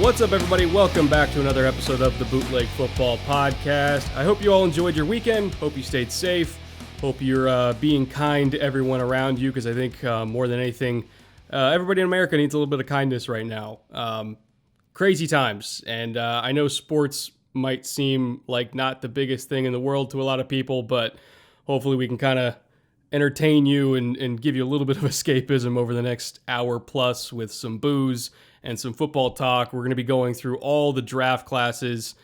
What's up, everybody? Welcome back to another episode of the Bootleg Football Podcast. I hope you all enjoyed your weekend. Hope you stayed safe. Hope you're being kind to everyone around you, because I think more than anything, everybody in America needs a little bit of kindness right now. Crazy times, and I know sports might seem like not the biggest thing in the world to a lot of people, but hopefully we can kind of entertain you and give you a little bit of escapism over the next hour plus with some booze and some football talk. We're going to be going through all the draft classes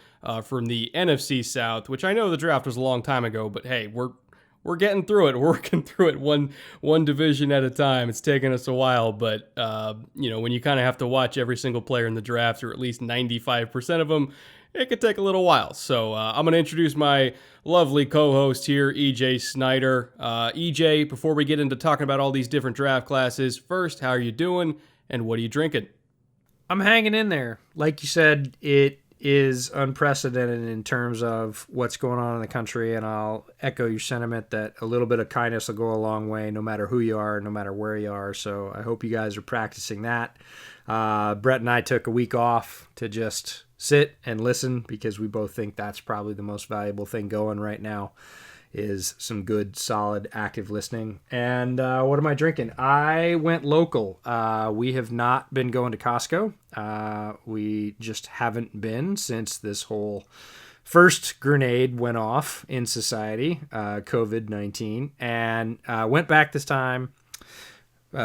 from the NFC South, which I know the draft was a long time ago, but hey, we're getting through it. We're working through it one division at a time. It's taken us a while, but when you kind of have to watch every single player in the draft, or at least 95% of them, it could take a little while. So I'm going to introduce my lovely co-host here, EJ Snyder. EJ, before we get into talking about all these different draft classes, first, how are you doing, and what are you drinking? I'm hanging in there. Like you said, it is unprecedented in terms of what's going on in the country, and I'll echo your sentiment that a little bit of kindness will go a long way, no matter who you are, no matter where you are. So I hope you guys are practicing that. Brett and I took a week off to just sit and listen, because we both think that's probably the most valuable thing going right now, is some good, solid, active listening. And what am I drinking? I went local. We have not been going to Costco. We just haven't been since this whole first grenade went off in society, COVID-19. And went back this time.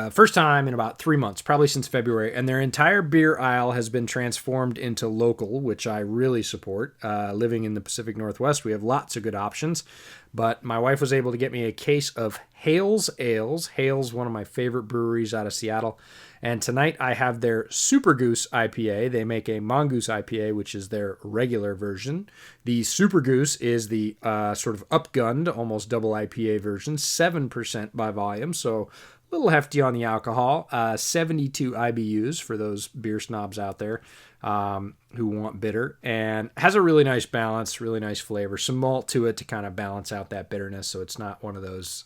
First time in about 3 months, probably since February, and their entire beer aisle has been transformed into local, which I really support. Living in the Pacific Northwest, we have lots of good options, but my wife was able to get me a case of Hales Ales. Hales, one of my favorite breweries out of Seattle, and tonight I have their Super Goose IPA. They make a Mongoose IPA, which is their regular version. The Super Goose is the sort of upgunned, almost double IPA version, 7% by volume, so a little hefty on the alcohol, 72 IBUs for those beer snobs out there who want bitter, and has a really nice balance, really nice flavor, some malt to it to kind of balance out that bitterness, so it's not one of those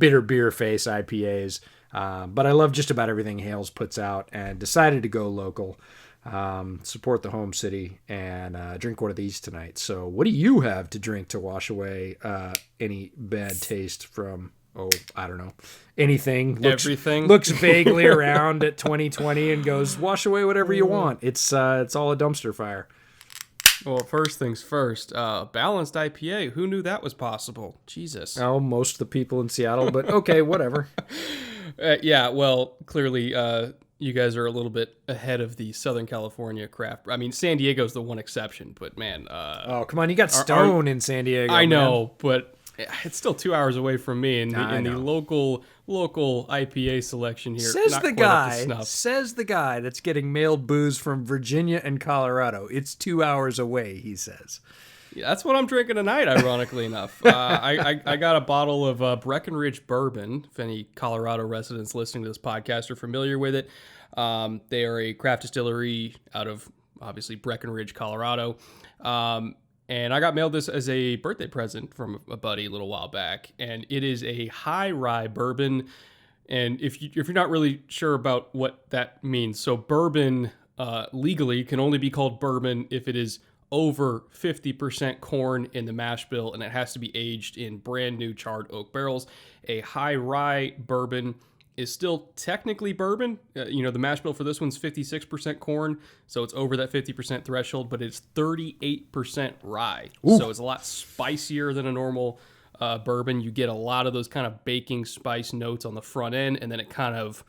bitter beer face IPAs. But I love just about everything Hales puts out, and decided to go local, support the home city, and drink one of these tonight. So what do you have to drink to wash away any bad taste from... I don't know. Anything. Everything. Looks vaguely around at 2020 and goes, wash away whatever you want. It's all a dumpster fire. Well, first things first, balanced IPA. Who knew that was possible? Jesus. Oh, most of the people in Seattle, but okay, whatever. Yeah, well, clearly you guys are a little bit ahead of the Southern California craft. I mean, San Diego's the one exception, but man. Oh, come on. You got Stone in San Diego. I know, but... it's still 2 hours away from me, and the local IPA selection here. Says the guy that's getting mailed booze from Virginia and Colorado. It's 2 hours away, he says. Yeah, that's what I'm drinking tonight, ironically enough. I got a bottle of Breckenridge bourbon. If any Colorado residents listening to this podcast are familiar with it, they are a craft distillery out of, obviously, Breckenridge, Colorado. And I got mailed this as a birthday present from a buddy a little while back. And it is a high rye bourbon. And if you're not really sure about what that means, so bourbon legally can only be called bourbon if it is over 50% corn in the mash bill, and it has to be aged in brand new charred oak barrels. A high rye bourbon is still technically bourbon. The mash bill for this one's 56% corn, so it's over that 50% threshold, but it's 38% rye. Ooh. So it's a lot spicier than a normal bourbon. You get a lot of those kind of baking spice notes on the front end, and then it kind of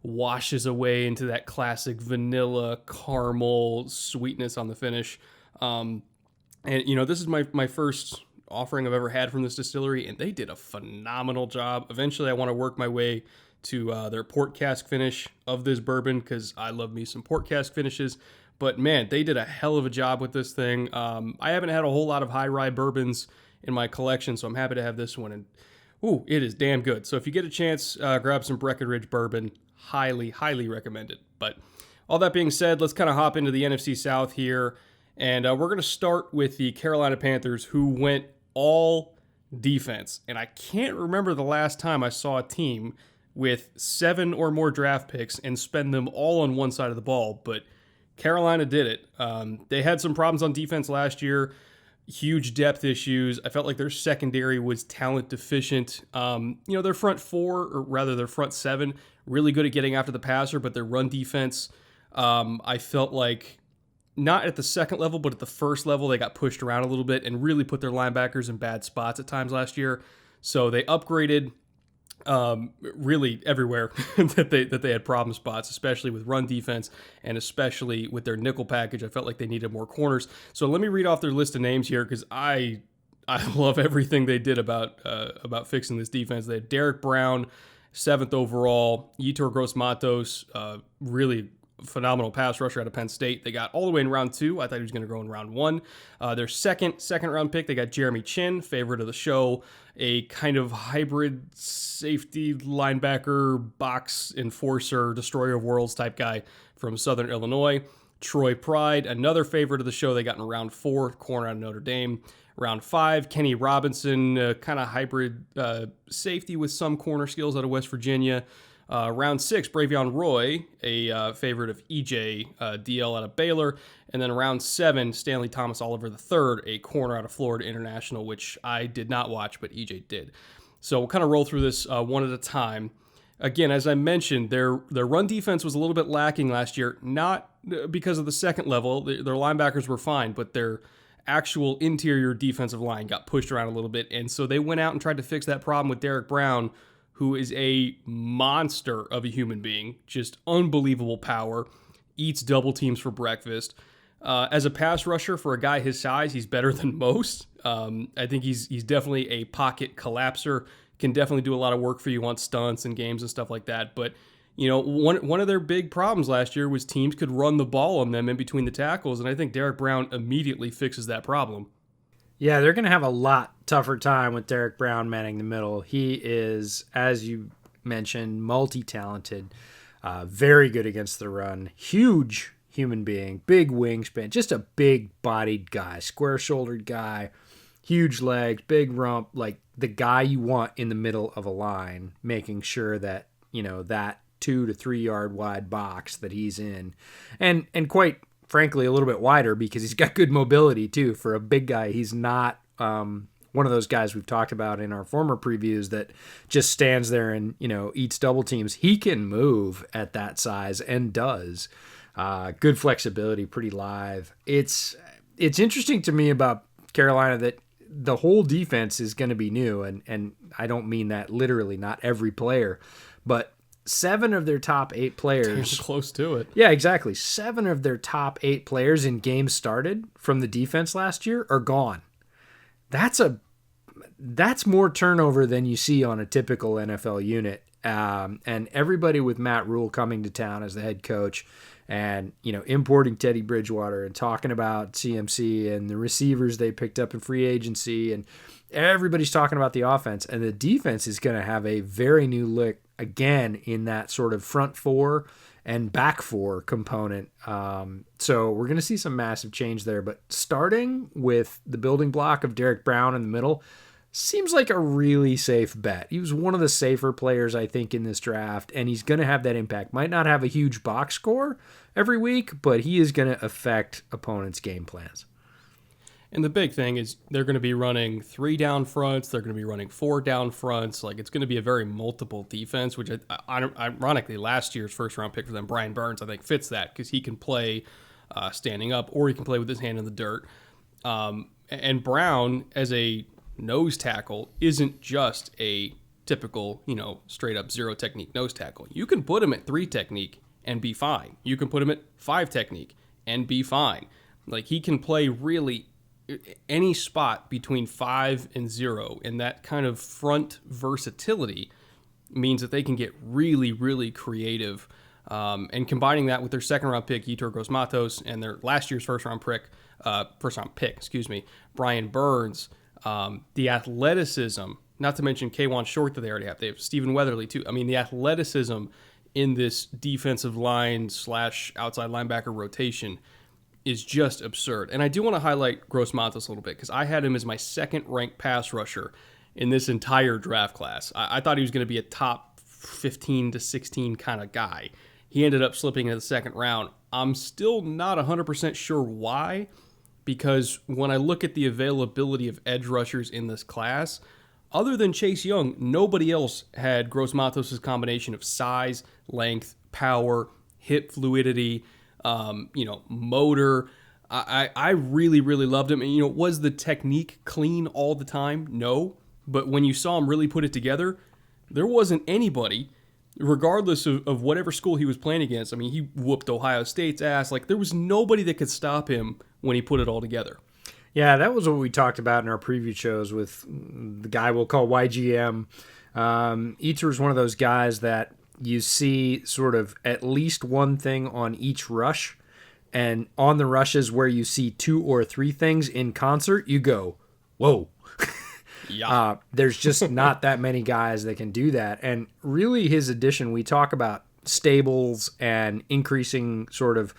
washes away into that classic vanilla caramel sweetness on the finish. This is my first offering I've ever had from this distillery, and they did a phenomenal job. Eventually, I want to work my way to their port cask finish of this bourbon, because I love me some port cask finishes. But man, they did a hell of a job with this thing. I haven't had a whole lot of high rye bourbons in my collection, so I'm happy to have this one. And it is damn good. So if you get a chance, grab some Breckenridge bourbon. Highly, highly recommend it. But all that being said, let's kind of hop into the NFC South here. And we're going to start with the Carolina Panthers, who went all defense. And I can't remember the last time I saw a team with 7 or more draft picks and spend them all on one side of the ball. But Carolina did it. They had some problems on defense last year, huge depth issues. I felt like their secondary was talent deficient. Their front four, or rather their front seven, really good at getting after the passer, but their run defense, I felt like not at the second level, but at the first level, they got pushed around a little bit and really put their linebackers in bad spots at times last year. So they upgraded really everywhere that they had problem spots, especially with run defense and especially with their nickel package. I felt like they needed more corners. So let me read off their list of names here, because I love everything they did about fixing this defense. They had Derek Brown, 7th overall, Yetur Gross-Matos, really phenomenal pass rusher out of Penn State. They got all the way in round 2. I thought he was going to go in round 1. Their second round pick, they got Jeremy Chin, favorite of the show, a kind of hybrid safety linebacker, box enforcer, destroyer of worlds type guy from Southern Illinois. Troy Pride, another favorite of the show, they got in round 4, corner out of Notre Dame. Round 5, Kenny Robinson, kind of hybrid safety with some corner skills out of West Virginia. Round 6, Bravion Roy, a favorite of EJ DL out of Baylor. And then round 7, Stanley Thomas Oliver III, a corner out of Florida International, which I did not watch, but EJ did. So we'll kind of roll through this one at a time. Again, as I mentioned, their run defense was a little bit lacking last year, not because of the second level. Their linebackers were fine, but their actual interior defensive line got pushed around a little bit. And so they went out and tried to fix that problem with Derek Brown, who is a monster of a human being, just unbelievable power, eats double teams for breakfast. As a pass rusher, for a guy his size, he's better than most. I think he's definitely a pocket collapser, can definitely do a lot of work for you on stunts and games and stuff like that. But, one of their big problems last year was teams could run the ball on them in between the tackles, and I think Derek Brown immediately fixes that problem. Yeah, they're going to have a lot tougher time with Derek Brown manning the middle. He is, as you mentioned, multi-talented, very good against the run, huge human being, big wingspan, just a big-bodied guy, square-shouldered guy, huge legs, big rump, like the guy you want in the middle of a line, making sure that, that 2 to 3 yard wide box that he's in, and quite frankly, a little bit wider because he's got good mobility too. For a big guy, he's not one of those guys we've talked about in our former previews that just stands there and, eats double teams. He can move at that size and does. Good flexibility, pretty live. It's interesting to me about Carolina that the whole defense is going to be new, and I don't mean that literally, not every player, but 7 of their top 8 players. Close to it. Yeah, exactly. 7 of their top 8 players in games started from the defense last year are gone. That's more turnover than you see on a typical NFL unit. And everybody with Matt Rule coming to town as the head coach and, importing Teddy Bridgewater and talking about CMC and the receivers they picked up in free agency, and everybody's talking about the offense, and the defense is going to have a very new look again in that sort of front 4 and back 4 component. So we're going to see some massive change there, but starting with the building block of Derek Brown in the middle seems like a really safe bet. He was one of the safer players, I think, in this draft, and he's going to have that impact. Might not have a huge box score every week, but he is going to affect opponents' game plans. And the big thing is they're going to be running 3 down fronts. They're going to be running 4 down fronts. Like, it's going to be a very multiple defense, which ironically last year's first round pick for them, Brian Burns, I think fits that because he can play standing up or he can play with his hand in the dirt. And Brown, as a nose tackle, isn't just a typical, straight up 0 technique nose tackle. You can put him at 3 technique and be fine. You can put him at 5 technique and be fine. Like, he can play really any spot between 5 and 0, and that kind of front versatility means that they can get really, really creative. And combining that with their second round pick, Yetur Gross-Matos, and their last year's first round pick, Brian Burns, the athleticism, not to mention K'Wan Short that they already have. They have Stephen Weatherly too. I mean, the athleticism in this defensive line / outside linebacker rotation is just absurd. And I do want to highlight Gross-Matos a little bit because I had him as my second-ranked pass rusher in this entire draft class. I thought he was going to be a top 15 to 16 kind of guy. He ended up slipping into the second round. I'm still not 100% sure why, because when I look at the availability of edge rushers in this class, other than Chase Young, nobody else had Gross Matos' combination of size, length, power, hip fluidity, motor. I really, really loved him. And, was the technique clean all the time? No. But when you saw him really put it together, there wasn't anybody, regardless of whatever school he was playing against. I mean, he whooped Ohio State's ass. Like, there was nobody that could stop him when he put it all together. Yeah, that was what we talked about in our preview shows with the guy we'll call YGM. Eater is one of those guys that you see sort of at least one thing on each rush. And on the rushes where you see 2 or 3 things in concert, you go, whoa. Yeah. There's just not that many guys that can do that. And really his addition, we talk about stables and increasing sort of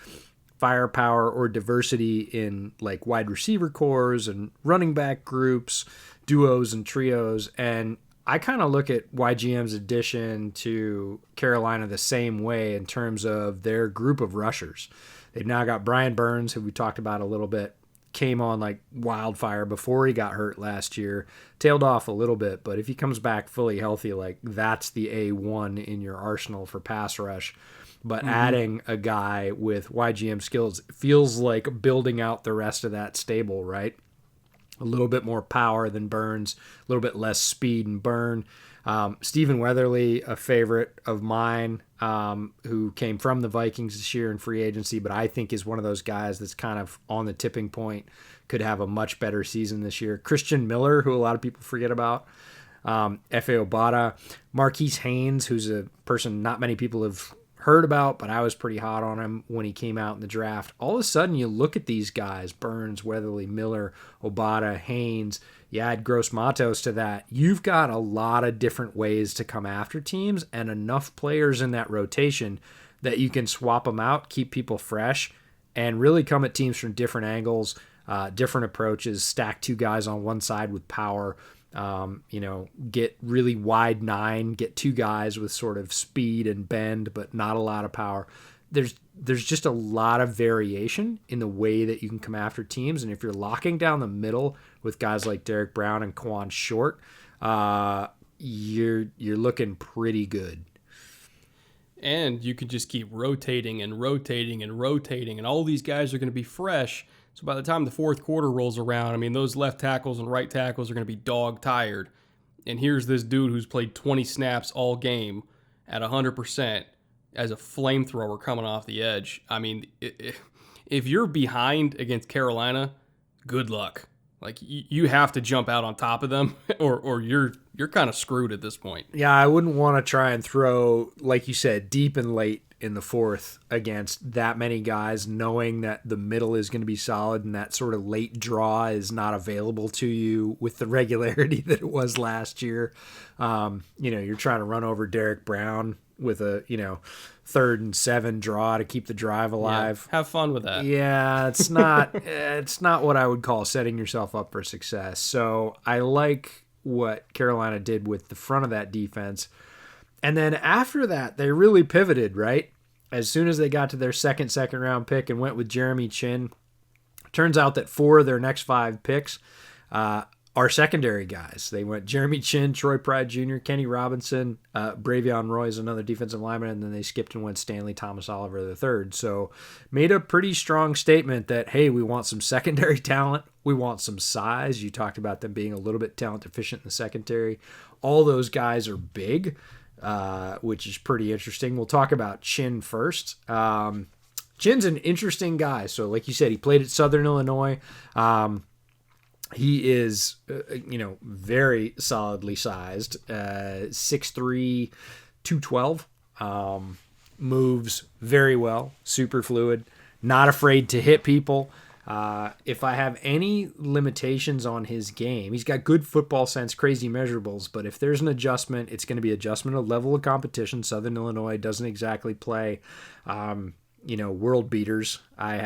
firepower or diversity in like wide receiver cores and running back groups, duos and trios. And I kind of look at YGM's addition to Carolina the same way in terms of their group of rushers. They've now got Brian Burns, who we talked about a little bit, came on like wildfire before he got hurt last year, tailed off a little bit, but if he comes back fully healthy, like that's the A1 in your arsenal for pass rush. But adding a guy with YGM skills feels like building out the rest of that stable, right? A little bit more power than Burns, a little bit less speed and burn. Stephen Weatherly, a favorite of mine, who came from the Vikings this year in free agency, but I think is one of those guys that's kind of on the tipping point, could have a much better season this year. Christian Miller, who a lot of people forget about. F.A. Obata. Marquise Haynes, who's a person not many people have heard about, but I was pretty hot on him when he came out in the draft. All of a sudden, you look at these guys, Burns, Weatherly, Miller, Obata, Haynes, you add Gross Matos to that, you've got a lot of different ways to come after teams and enough players in that rotation that you can swap them out, keep people fresh, and really come at teams from different angles, different approaches, stack 2 guys on one side with power, get really wide 9, get 2 guys with sort of speed and bend, but not a lot of power. There's just a lot of variation in the way that you can come after teams. And if you're locking down the middle with guys like Derek Brown and Quan Short, you're looking pretty good. And you could just keep rotating and rotating and rotating, and all these guys are going to be fresh. So by the time the fourth quarter rolls around, I mean, those left tackles and right tackles are going to be dog tired. And here's this dude who's played 20 snaps all game at 100% as a flamethrower coming off the edge. I mean, if you're behind against Carolina, good luck. Like, you have to jump out on top of them, or you're kind of screwed at this point. Yeah, I wouldn't want to try and throw, like you said, deep and late in the fourth against that many guys, knowing that the middle is going to be solid and that sort of late draw is not available to you with the regularity that it was last year. You're trying to run over Derek Brown with a 3rd and 7 draw to keep the drive alive. Yeah, have fun with that. Yeah, it's not what I would call setting yourself up for success. So I like what Carolina did with the front of that defense. And then after that, they really pivoted, right? As soon as they got to their second round pick and went with Jeremy Chin, turns out that 4 of their next 5 picks are secondary guys. They went Jeremy Chin, Troy Pride Jr., Kenny Robinson, Bravion Roy is another defensive lineman, and then they skipped and went Stanley Thomas Oliver III. So made a pretty strong statement that, hey, we want some secondary talent. We want some size. You talked about them being a little bit talent deficient in the secondary. All those guys are big, which is pretty interesting. We'll talk about Chin first. Chin's an interesting guy. So like you said, he played at Southern Illinois. He is, very solidly sized, 6'3", 212, moves very well, super fluid, not afraid to hit people. If I have any limitations on his game, he's got good football sense, crazy measurables, but if there's an adjustment, it's going to be adjustment of level of competition. Southern Illinois doesn't exactly play, world beaters. I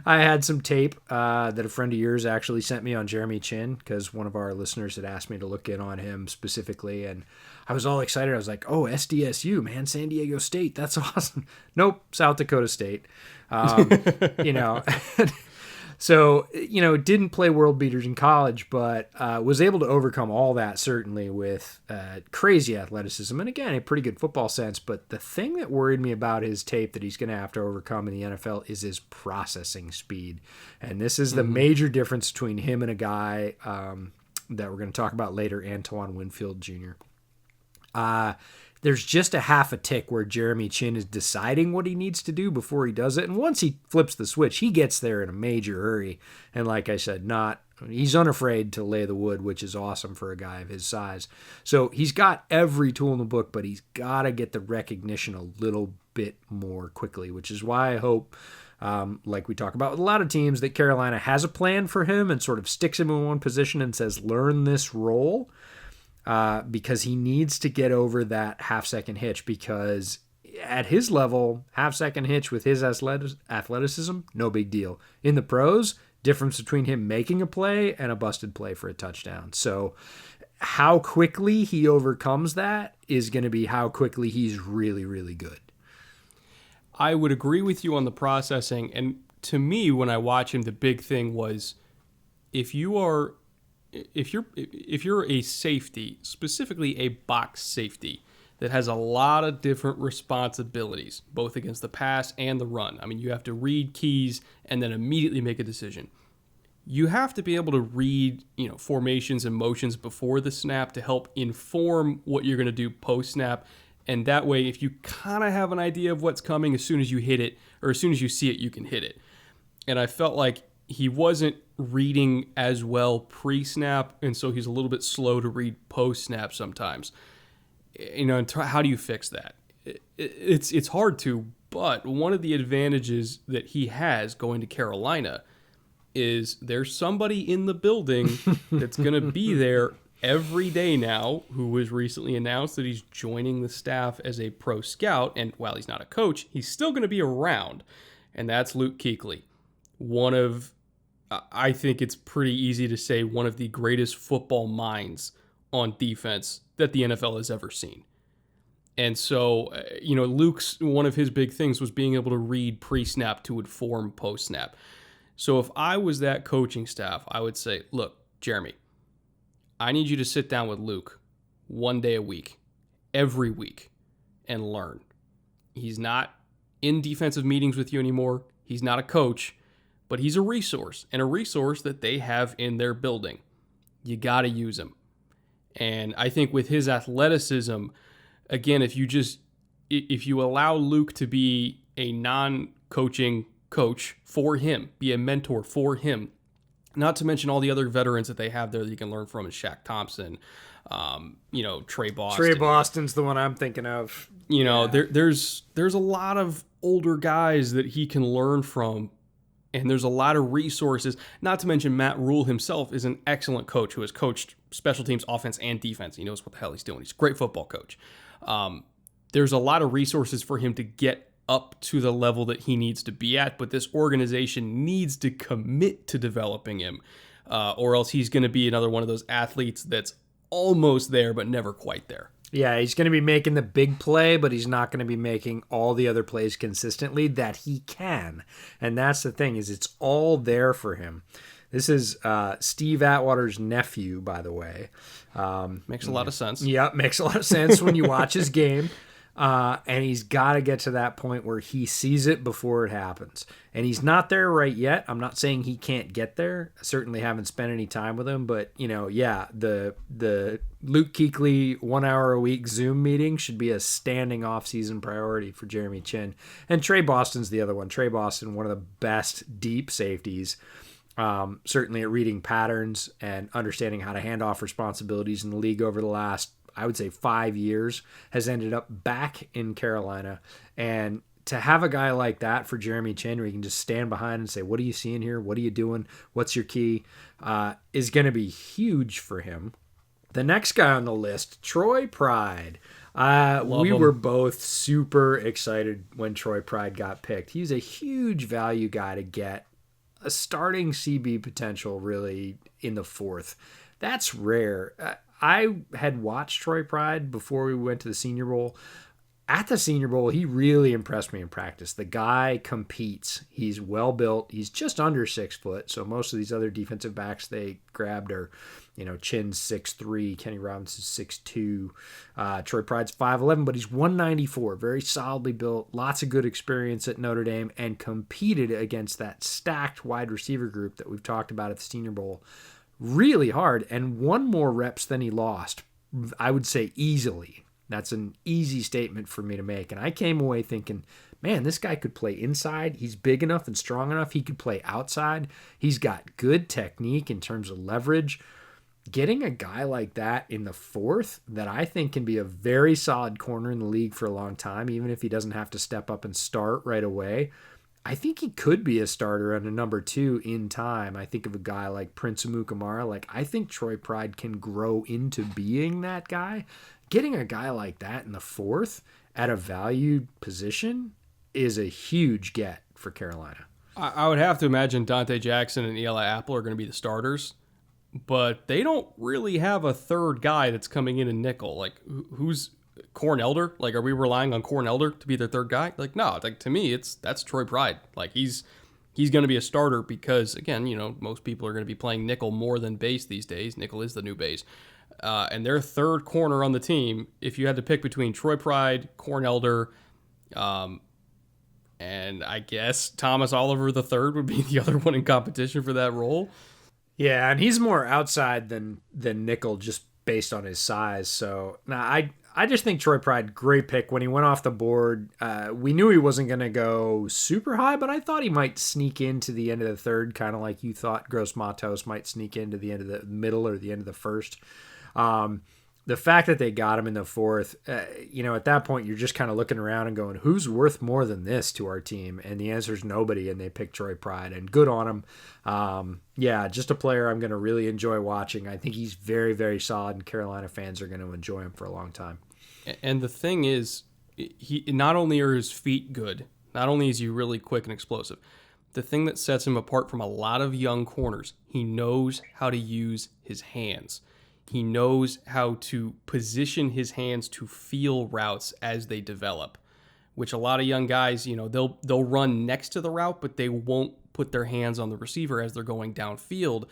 had some tape that a friend of yours actually sent me on Jeremy Chin because one of our listeners had asked me to look in on him specifically, and I was all excited. I was like, oh, SDSU, man, San Diego State. That's awesome. Nope, South Dakota State. You know, so, you know, didn't play world beaters in college, but was able to overcome all that, certainly, with crazy athleticism. And again, a pretty good football sense. But the thing that worried me about his tape that he's going to have to overcome in the NFL is his processing speed. And this is the major difference between him and a guy that we're going to talk about later, Antoine Winfield Jr. There's just a half a tick where Jeremy Chinn is deciding what he needs to do before he does it. And once he flips the switch, he gets there in a major hurry. And like I said, he's unafraid to lay the wood, which is awesome for a guy of his size. So he's got every tool in the book, but he's got to get the recognition a little bit more quickly, which is why I hope, like we talk about with a lot of teams, that Carolina has a plan for him and sort of sticks him in one position and says, learn this role. Because he needs to get over that half-second hitch, because at his level, half-second hitch with his athleticism, no big deal. In the pros, difference between him making a play and a busted play for a touchdown. So how quickly he overcomes that is going to be how quickly he's really, really good. I would agree with you on the processing. And to me, when I watch him, the big thing was if you're a safety, specifically a box safety, that has a lot of different responsibilities, both against the pass and the run. I mean, you have to read keys and then immediately make a decision. You have to be able to read, formations and motions before the snap to help inform what you're going to do post-snap. And that way, if you kind of have an idea of what's coming, as soon as you hit it, or as soon as you see it, you can hit it. And I felt like he wasn't reading as well pre-snap, and so he's a little bit slow to read post-snap sometimes. How do you fix that? It's hard to, but one of the advantages that he has going to Carolina is there's somebody in the building that's going to be there every day now, who was recently announced that he's joining the staff as a pro scout, and while he's not a coach, he's still going to be around, and that's Luke Kuechly. I think it's pretty easy to say one of the greatest football minds on defense that the NFL has ever seen. And so, Luke's, one of his big things was being able to read pre-snap to inform post-snap. So if I was that coaching staff, I would say, look, Jeremy, I need you to sit down with Luke one day a week, every week, and learn. He's not in defensive meetings with you anymore. He's not a coach. But he's a resource, and a resource that they have in their building. You got to use him. And I think with his athleticism, again, if you allow Luke to be a non-coaching coach for him, be a mentor for him, not to mention all the other veterans that they have there that you can learn from, is Shaq Thompson, Trey Boston. Trey Boston's the one I'm thinking of. There's a lot of older guys that he can learn from. And there's a lot of resources, not to mention Matt Rule himself is an excellent coach who has coached special teams, offense, and defense. He knows what the hell he's doing. He's a great football coach. There's a lot of resources for him to get up to the level that he needs to be at, but this organization needs to commit to developing him, or else he's going to be another one of those athletes that's almost there but never quite there. Yeah, he's going to be making the big play, but he's not going to be making all the other plays consistently that he can. And that's the thing, is it's all there for him. This is Steve Atwater's nephew, by the way. Makes a lot of sense. Yeah, makes a lot of sense when you watch his game. And he's got to get to that point where he sees it before it happens. And he's not there right yet. I'm not saying he can't get there. I certainly haven't spent any time with him. But, the Luke Kuechly 1 hour a week Zoom meeting should be a standing off-season priority for Jeremy Chinn. And Trey Boston's the other one. Trey Boston, one of the best deep safeties, certainly at reading patterns and understanding how to hand off responsibilities in the league over the last, I would say, 5 years, has ended up back in Carolina. And to have a guy like that for Jeremy Chinn, where you can just stand behind and say, what are you seeing here? What are you doing? What's your key? Is going to be huge for him. The next guy on the list, Troy Pride. We were both super excited when Troy Pride got picked. He's a huge value guy to get. A starting CB potential really in the fourth. That's rare. I had watched Troy Pride before we went to the Senior Bowl. At the Senior Bowl, he really impressed me in practice. The guy competes. He's well built. He's just under 6 foot. So most of these other defensive backs they grabbed are, Chin's 6'3", Kenny Robinson's 6'2", Troy Pride's 5'11", but he's 194. Very solidly built. Lots of good experience at Notre Dame, and competed against that stacked wide receiver group that we've talked about at the Senior Bowl really hard, and won more reps than he lost. I would say easily. That's an easy statement for me to make. And I came away thinking, man, this guy could play inside. He's big enough and strong enough. He could play outside. He's got good technique in terms of leverage. Getting a guy like that in the 4th that I think can be a very solid corner in the league for a long time, even if he doesn't have to step up and start right away, I think he could be a starter and a number 2 in time. I think of a guy like Prince Amukamara. I think Troy Pride can grow into being that guy. Getting a guy like that in the 4th at a valued position is a huge get for Carolina. I would have to imagine Dante Jackson and Eli Apple are going to be the starters, but they don't really have a third guy that's coming in nickel. Who's Corn Elder? Are we relying on Corn Elder to be their third guy? No. To me, that's Troy Pride. He's going to be a starter because, again, most people are going to be playing nickel more than base these days. Nickel is the new base. And their third corner on the team, if you had to pick between Troy Pride, Corn Elder, and I guess Thomas Oliver III would be the other one in competition for that role. Yeah, and he's more outside than nickel just based on his size. So I just think Troy Pride, great pick. When he went off the board, we knew he wasn't going to go super high, but I thought he might sneak into the end of the 3rd, kind of like you thought Gross Matos might sneak into the end of the middle or the end of the 1st. The fact that they got him in the 4th, at that point, you're just kind of looking around and going, who's worth more than this to our team? And the answer is nobody, and they picked Troy Pride, and good on him. Just a player I'm going to really enjoy watching. I think he's very, very solid, and Carolina fans are going to enjoy him for a long time. And the thing is, he not only are his feet good, not only is he really quick and explosive, the thing that sets him apart from a lot of young corners, he knows how to use his hands. He knows how to position his hands to feel routes as they develop, which a lot of young guys, they'll run next to the route, but they won't put their hands on the receiver as they're going downfield.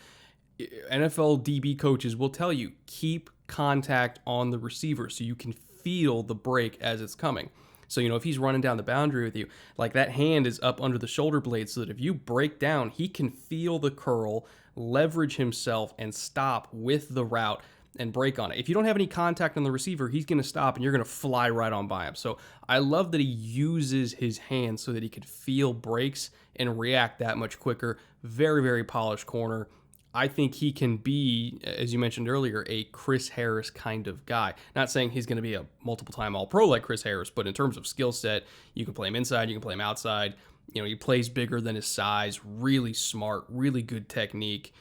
NFL DB coaches will tell you, keep contact on the receiver so you can feel the break as it's coming. So, if he's running down the boundary with you, that hand is up under the shoulder blade so that if you break down, he can feel the curl, leverage himself, and stop with the route and break on it. If you don't have any contact on the receiver, he's going to stop and you're going to fly right on by him. So I love that he uses his hands so that he could feel breaks and react that much quicker. Very, very polished corner. I think he can be, as you mentioned earlier, a Chris Harris kind of guy. Not saying he's going to be a multiple-time All-Pro like Chris Harris, but in terms of skill set, you can play him inside, you can play him outside. He plays bigger than his size, really smart, really good technique.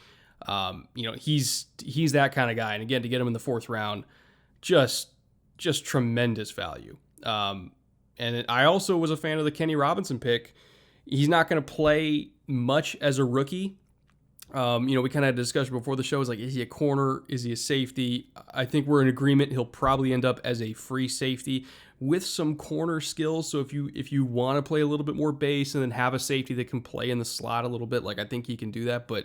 He's that kind of guy. And again, to get him in the 4th round, just tremendous value. And I also was a fan of the Kenny Robinson pick. He's not going to play much as a rookie. We kind of had a discussion before the show. Is he a corner? Is he a safety? I think we're in agreement. He'll probably end up as a free safety with some corner skills. So if you want to play a little bit more base and then have a safety that can play in the slot a little bit, I think he can do that. But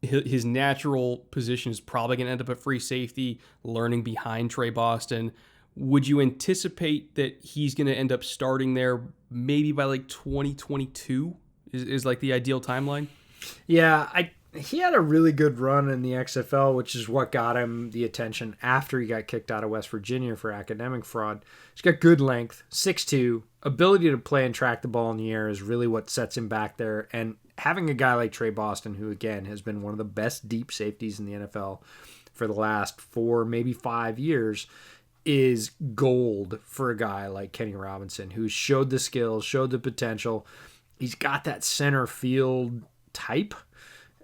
his natural position is probably going to end up at free safety, learning behind Trey Boston. Would you anticipate that he's going to end up starting there maybe by 2022 is the ideal timeline? Yeah, he had a really good run in the XFL, which is what got him the attention after he got kicked out of West Virginia for academic fraud. He's got good length, 6'2", ability to play and track the ball in the air is really what sets him back there. And having a guy like Trey Boston, who again has been one of the best deep safeties in the NFL for the last 4, maybe 5 years, is gold for a guy like Kenny Robinson, who showed the skills, showed the potential. He's got that center field type.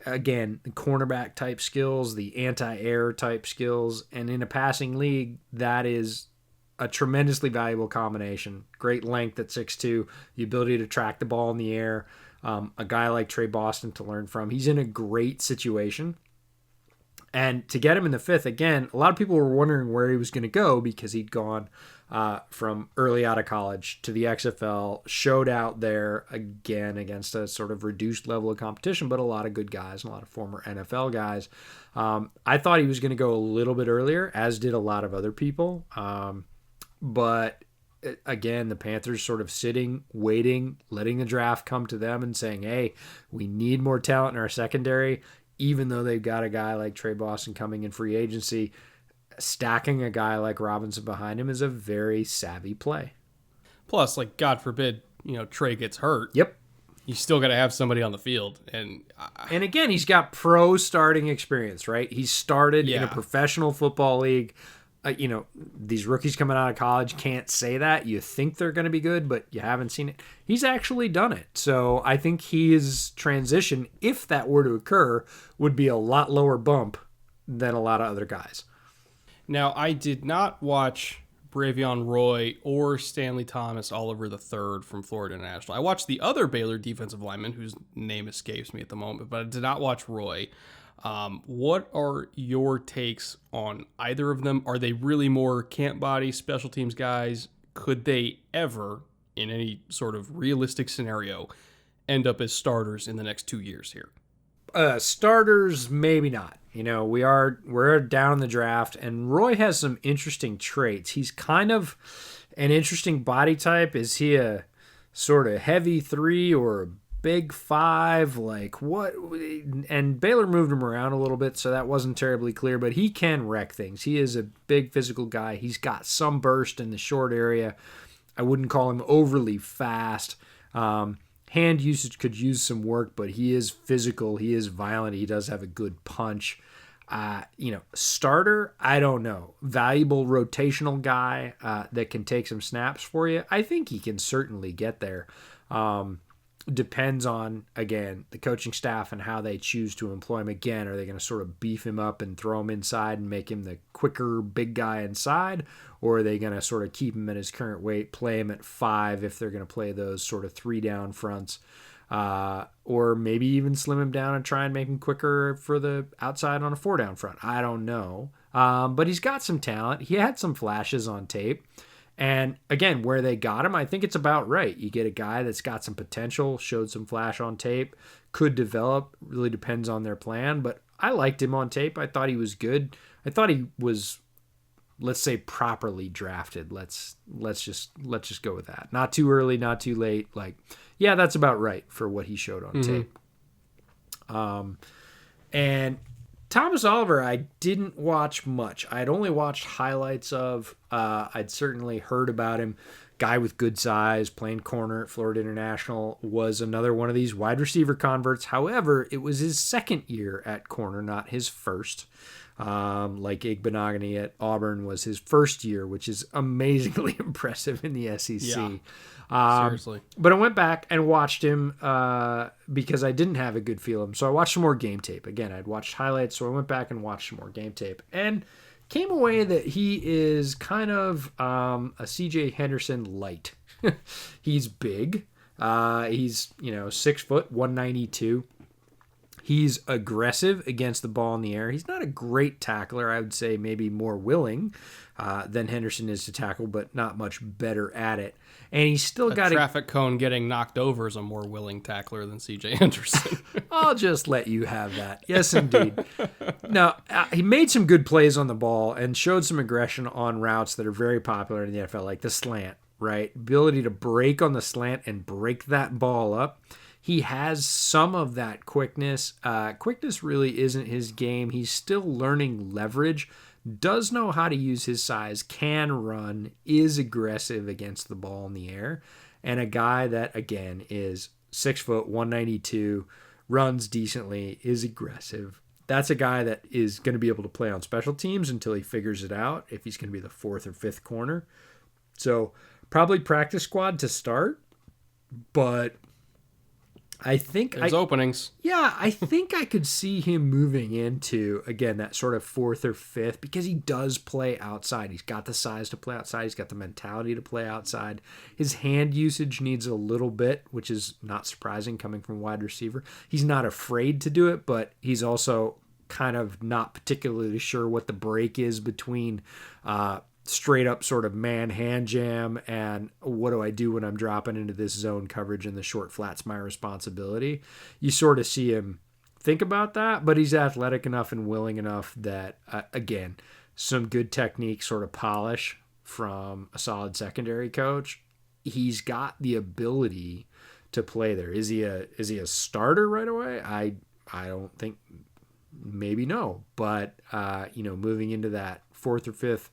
Again, the cornerback type skills, the anti-air type skills, and in a passing league, that is a tremendously valuable combination. Great length at 6'2", the ability to track the ball in the air, a guy like Trey Boston to learn from. He's in a great situation. And to get him in the 5th, again, a lot of people were wondering where he was going to go because he'd gone from early out of college to the XFL, showed out there again against a sort of reduced level of competition, but a lot of good guys and a lot of former NFL guys. I thought he was going to go a little bit earlier, as did a lot of other people. But again, the Panthers sort of sitting, waiting, letting the draft come to them and saying, hey, we need more talent in our secondary. Even though they've got a guy like Trey Boston coming in free agency, stacking a guy like Robinson behind him is a very savvy play. Plus, like, God forbid, Trey gets hurt. Yep. You still got to have somebody on the field. And again, he's got pro starting experience, right? He started in a professional football league. These rookies coming out of college can't say that. You think they're going to be good, but you haven't seen it. He's actually done it. So I think his transition, if that were to occur, would be a lot lower bump than a lot of other guys. Now, I did not watch Bravion Roy or Stanley Thomas Oliver III from Florida International. I watched the other Baylor defensive lineman, whose name escapes me at the moment, but I did not watch Roy. What are your takes on either of them? Are they really more camp body, special teams guys? Could they ever, in any sort of realistic scenario, end up as starters in the next 2 years here? Starters, maybe not. We're down in the draft, and Roy has some interesting traits. He's kind of an interesting body type. Is he a sort of heavy 3 or a big 5? Like what? And Baylor moved him around a little bit, so that wasn't terribly clear, but he can wreck things. He is a big physical guy. He's got some burst in the short area. I wouldn't call him overly fast. Hand usage could use some work, but he is physical. He is violent. He does have a good punch. Starter, I don't know. Valuable rotational guy that can take some snaps for you. I think he can certainly get there. Depends on, again, the coaching staff and how they choose to employ him. Again, are they going to sort of beef him up and throw him inside and make him the quicker big guy inside? Or are they going to sort of keep him at his current weight, play him at 5 if they're going to play those sort of 3 down fronts? Or maybe even slim him down and try and make him quicker for the outside on a 4 down front. I don't know. But he's got some talent. He had some flashes on tape. And again, where they got him, I think it's about right. You get a guy that's got some potential, showed some flash on tape, could develop, really depends on their plan. But I liked him on tape. I thought he was good. I thought he was, let's say, properly drafted. Let's just go with that. Not too early, not too late. Like, yeah, that's about right for what he showed on tape. And Thomas Oliver, I didn't watch much. I'd only watched highlights of. I'd certainly heard about him. Guy with good size, playing corner at Florida International, was another one of these wide receiver converts. However, it was his second year at corner, not his first. Like Igbenogany at Auburn was his first year, which is amazingly impressive in the SEC. Yeah. Seriously. But I went back and watched him because I didn't have a good feel of him. So I watched some more game tape. Again, I'd watched highlights, so I went back and watched some more game tape. And came away that he is kind of a C.J. Henderson light. He's big. He's 6 foot, 192. He's aggressive against the ball in the air. He's not a great tackler. I would say maybe more willing than Henderson is to tackle, but not much better at it. And he's still got a traffic cone getting knocked over is a more willing tackler than C.J. Henderson. I'll just let you have that. Yes, indeed. Now, he made some good plays on the ball and showed some aggression on routes that are very popular in the NFL, like the slant, right? Ability to break on the slant and break that ball up. He has some of that quickness. Quickness really isn't his game. He's still learning leverage, does know how to use his size, can run, is aggressive against the ball in the air, and a guy that, again, is 6 foot, 192, runs decently, is aggressive. That's a guy that is going to be able to play on special teams until he figures it out, if he's going to be the 4th or 5th corner. So probably practice squad to start, but I think there's openings. Yeah, I think I could see him moving into, again, that sort of 4th or 5th, because he does play outside. He's got the size to play outside. He's got the mentality to play outside. His hand usage needs a little bit, which is not surprising coming from wide receiver. He's not afraid to do it, but he's also kind of not particularly sure what the break is between straight up sort of man hand jam and what do I do when I'm dropping into this zone coverage and the short flat's my responsibility. You sort of see him think about that, but he's athletic enough and willing enough that, again, some good technique sort of polish from a solid secondary coach. He's got the ability to play there. Is he a starter right away? I don't think, maybe no, but moving into that fourth or fifth,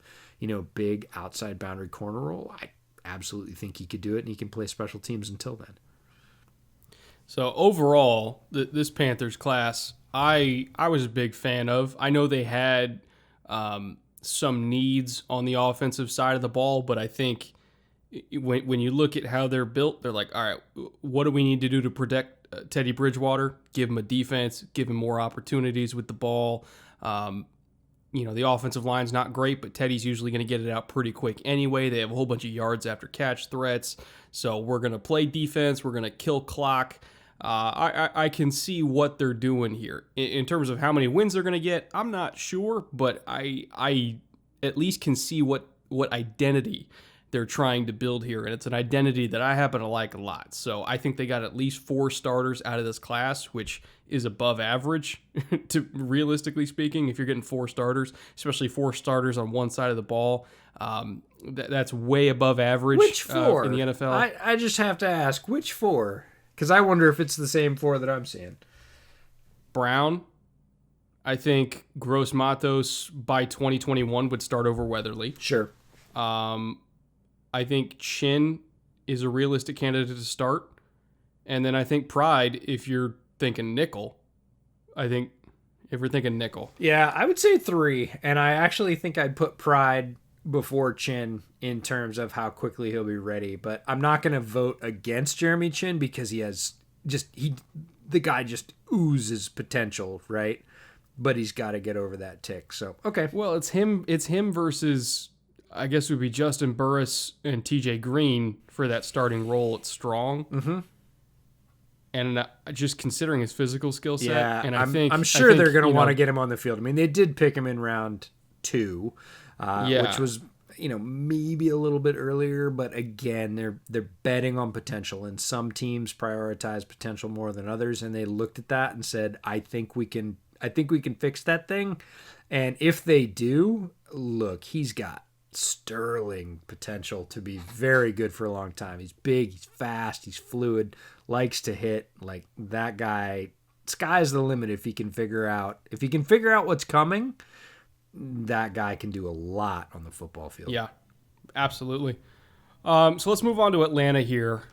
big outside boundary corner role, I absolutely think he could do it, and he can play special teams until then. So overall, this Panthers class, I was a big fan of. I know they had some needs on the offensive side of the ball, but I think when you look at how they're built, they're like, all right, what do we need to do to protect Teddy Bridgewater? Give him a defense, give him more opportunities with the ball. The offensive line's not great, but Teddy's usually going to get it out pretty quick anyway. They have a whole bunch of yards after catch threats. So we're going to play defense. We're going to kill clock. I can see what they're doing here. In terms of how many wins they're going to get, I'm not sure, but I at least can see what identity they're trying to build here, and it's an identity that I happen to like a lot. So I think they got at least 4 starters out of this class, which is above average, to realistically speaking. If you're getting 4 starters, especially 4 starters on one side of the ball, that's way above average. Which 4? In the NFL. I just have to ask, which 4? Because I wonder if it's the same 4 that I'm seeing. Brown. I think Gross Matos by 2021 would start over Weatherly. Sure. I think Chin is a realistic candidate to start. And then I think Pride, if you're thinking nickel. Yeah, I would say 3. And I actually think I'd put Pride before Chin in terms of how quickly he'll be ready. But I'm not going to vote against Jeremy Chin because the guy just oozes potential, right? But he's got to get over that tick. So, okay. Well, it's him versus, I guess it would be Justin Burris and TJ Green for that starting role at strong. Mm-hmm. And just considering his physical skill set, yeah, and I'm sure they're going to want to get him on the field. I mean, they did pick him in round 2, which was maybe a little bit earlier, but again, they're betting on potential, and some teams prioritize potential more than others, and they looked at that and said, I think we can fix that thing. And if they do, look, he's got sterling potential to be very good for a long time. He's big, he's fast, he's fluid, likes to hit. Like, that guy, sky's the limit if he can figure out what's coming. That guy can do a lot on the football field. Yeah, absolutely. So let's move on to Atlanta here,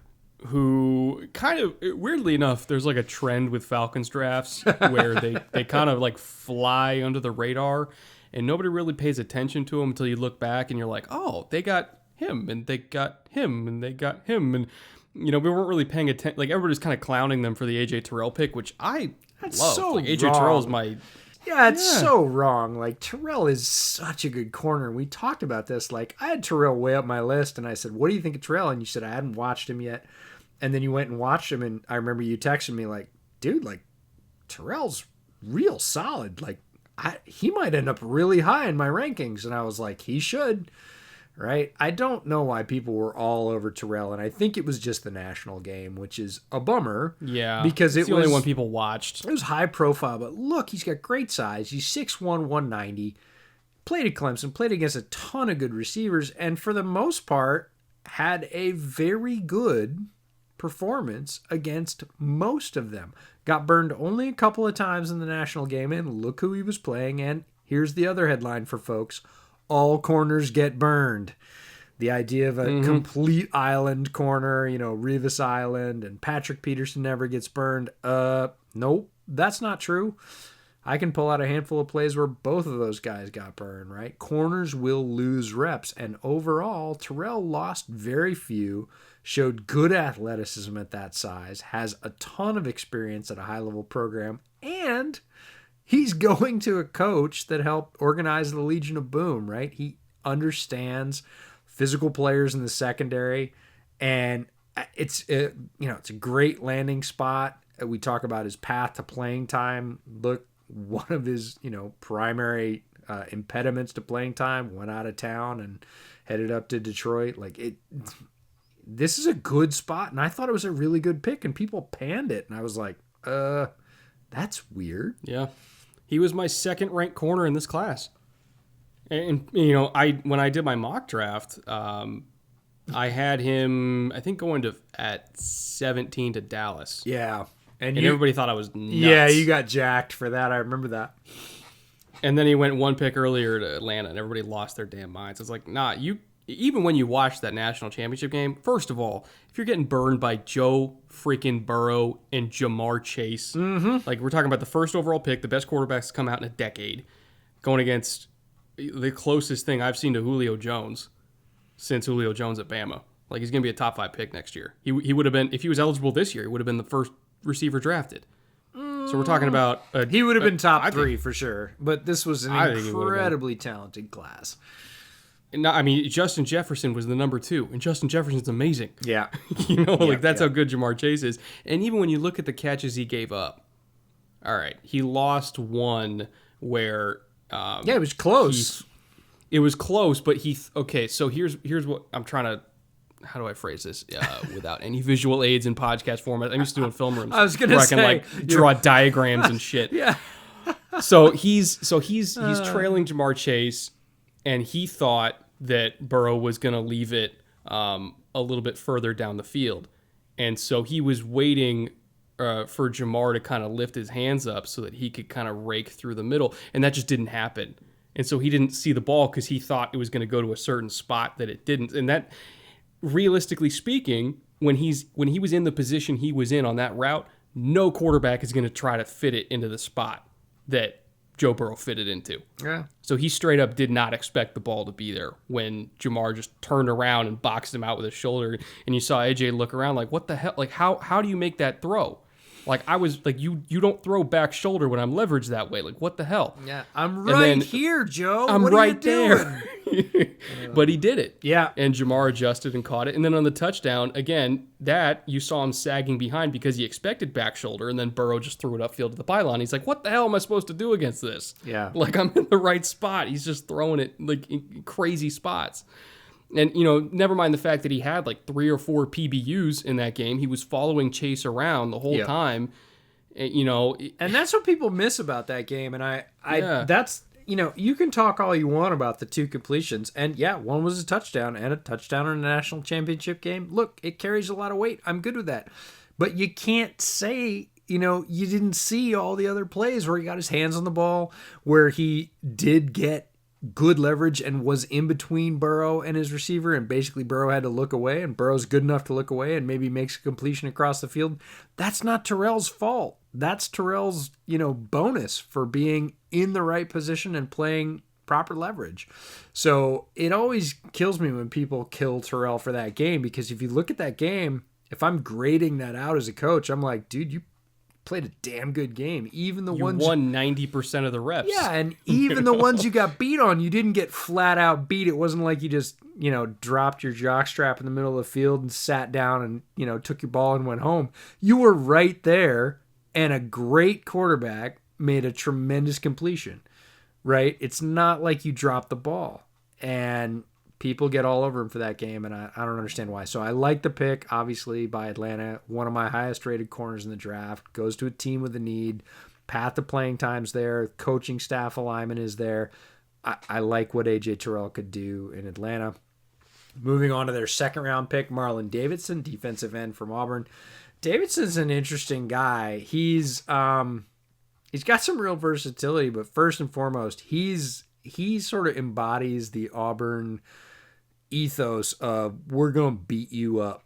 who kind of, weirdly enough, there's like a trend with Falcons drafts where they kind of like fly under the radar and nobody really pays attention to them until you look back and you're like, oh, they got him and they got him and they got him. And, we weren't really paying attention. Like, everybody's kind of clowning them for the AJ Terrell pick, which I love. So like, AJ wrong. Terrell's my... Yeah, it's so wrong. Like, Terrell is such a good corner. We talked about this. Like, I had Terrell way up my list, and I said, what do you think of Terrell? And you said, I hadn't watched him yet. And then you went and watched him, and I remember you texting me like, dude, like, Terrell's real solid. Like, he might end up really high in my rankings. And I was like, he should, right? I don't know why people were all over Terrell, and I think it was just the national game, which is a bummer. Yeah, because it's the only one people watched. It was high profile, but look, he's got great size. He's 6'1", 190. Played at Clemson, played against a ton of good receivers, and for the most part, had a very good performance against most of them. Got burned only a couple of times in the national game, and look who he was playing. And here's the other headline for folks. All corners get burned. The idea of a complete island corner, Revis Island, and Patrick Peterson never gets burned. Nope, that's not true. I can pull out a handful of plays where both of those guys got burned, right? Corners will lose reps. And overall, Terrell lost very few, showed good athleticism at that size, has a ton of experience at a high-level program, and he's going to a coach that helped organize the Legion of Boom, right? He understands physical players in the secondary, and it's a great landing spot. We talk about his path to playing time. Look, one of his, primary impediments to playing time, went out of town and headed up to Detroit. This is a good spot, and I thought it was a really good pick, and people panned it, and I was like, that's weird. Yeah. He was my second ranked corner in this class. And when I did my mock draft, I had him, I think, going at 17 to Dallas. Yeah. And everybody thought I was nuts. Yeah, you got jacked for that. I remember that. And then he went one pick earlier to Atlanta, and everybody lost their damn minds. It's like, nah, even when you watch that national championship game, first of all, if you're getting burned by Joe freaking Burrow and Jamar Chase, like we're talking about the first overall pick, the best quarterbacks to come out in a decade, going against the closest thing I've seen to Julio Jones since Julio Jones at Bama. Like, he's going to be a top 5 pick next year. He would have been, if he was eligible this year, he would have been the first receiver drafted. So we're talking about... he would have been top 3 for sure. But this was an incredibly talented class. No, I mean, Justin Jefferson was the number 2, and Justin Jefferson's amazing. Yeah. That's how good Jamar Chase is. And even when you look at the catches he gave up, all right, he lost one where... it was close. It was close, but so here's what I'm trying to... How do I phrase this without any visual aids in podcast format? I'm used to doing film rooms. I was going to say, I can draw diagrams and shit. Yeah. So he's trailing Jamar Chase, and he thought that Burrow was going to leave it a little bit further down the field, and so he was waiting for Jamar to kind of lift his hands up so that he could kind of rake through the middle, and that just didn't happen. And so he didn't see the ball because he thought it was going to go to a certain spot that it didn't, and that. Realistically speaking, when he was in the position he was in on that route, no quarterback is going to try to fit it into the spot that Joe Burrow fitted into. Yeah. So he straight up did not expect the ball to be there when Jamar just turned around and boxed him out with his shoulder, and you saw AJ look around like, what the hell? Like, how do you make that throw? Like, I was like, you don't throw back shoulder when I'm leveraged that way. Like, what the hell? Yeah, I'm right here, Joe. I'm what right are you there. But he did it. Yeah. And Jamar adjusted and caught it. And then on the touchdown, again, that you saw him sagging behind because he expected back shoulder, and then Burrow just threw it upfield to the pylon. He's like, what the hell am I supposed to do against this? Yeah. Like, I'm in the right spot. He's just throwing it like in crazy spots. And, never mind the fact that he had like 3 or 4 PBUs in that game. He was following Chase around the whole time. And that's what people miss about that game. And that's, you can talk all you want about the 2 completions. And yeah, one was a touchdown and a touchdown in a national championship game. Look, it carries a lot of weight. I'm good with that. But you can't say, you didn't see all the other plays where he got his hands on the ball, where he did get good leverage and was in between Burrow and his receiver, and basically Burrow had to look away, and Burrow's good enough to look away and maybe makes a completion across the field. That's not Terrell's fault. That's Terrell's, bonus for being in the right position and playing proper leverage. So it always kills me when people kill Terrell for that game, because if you look at that game, if I'm grading that out as a coach, I'm like, dude, you played a damn good game. Even the ones won 90% of the reps. Yeah, and even the ones you got beat on, you didn't get flat out beat. It wasn't like you just, dropped your jockstrap in the middle of the field and sat down and, took your ball and went home. You were right there, and a great quarterback made a tremendous completion, right? It's not like you dropped the ball. And people get all over him for that game, and I don't understand why. So I like the pick, obviously, by Atlanta. One of my highest-rated corners in the draft. Goes to a team with a need. Path to playing time's there. Coaching staff alignment is there. I like what A.J. Terrell could do in Atlanta. Moving on to their second-round pick, Marlon Davidson, defensive end from Auburn. Davidson's an interesting guy. He's got some real versatility, but first and foremost, he sort of embodies the Auburn ethos of, we're going to beat you up.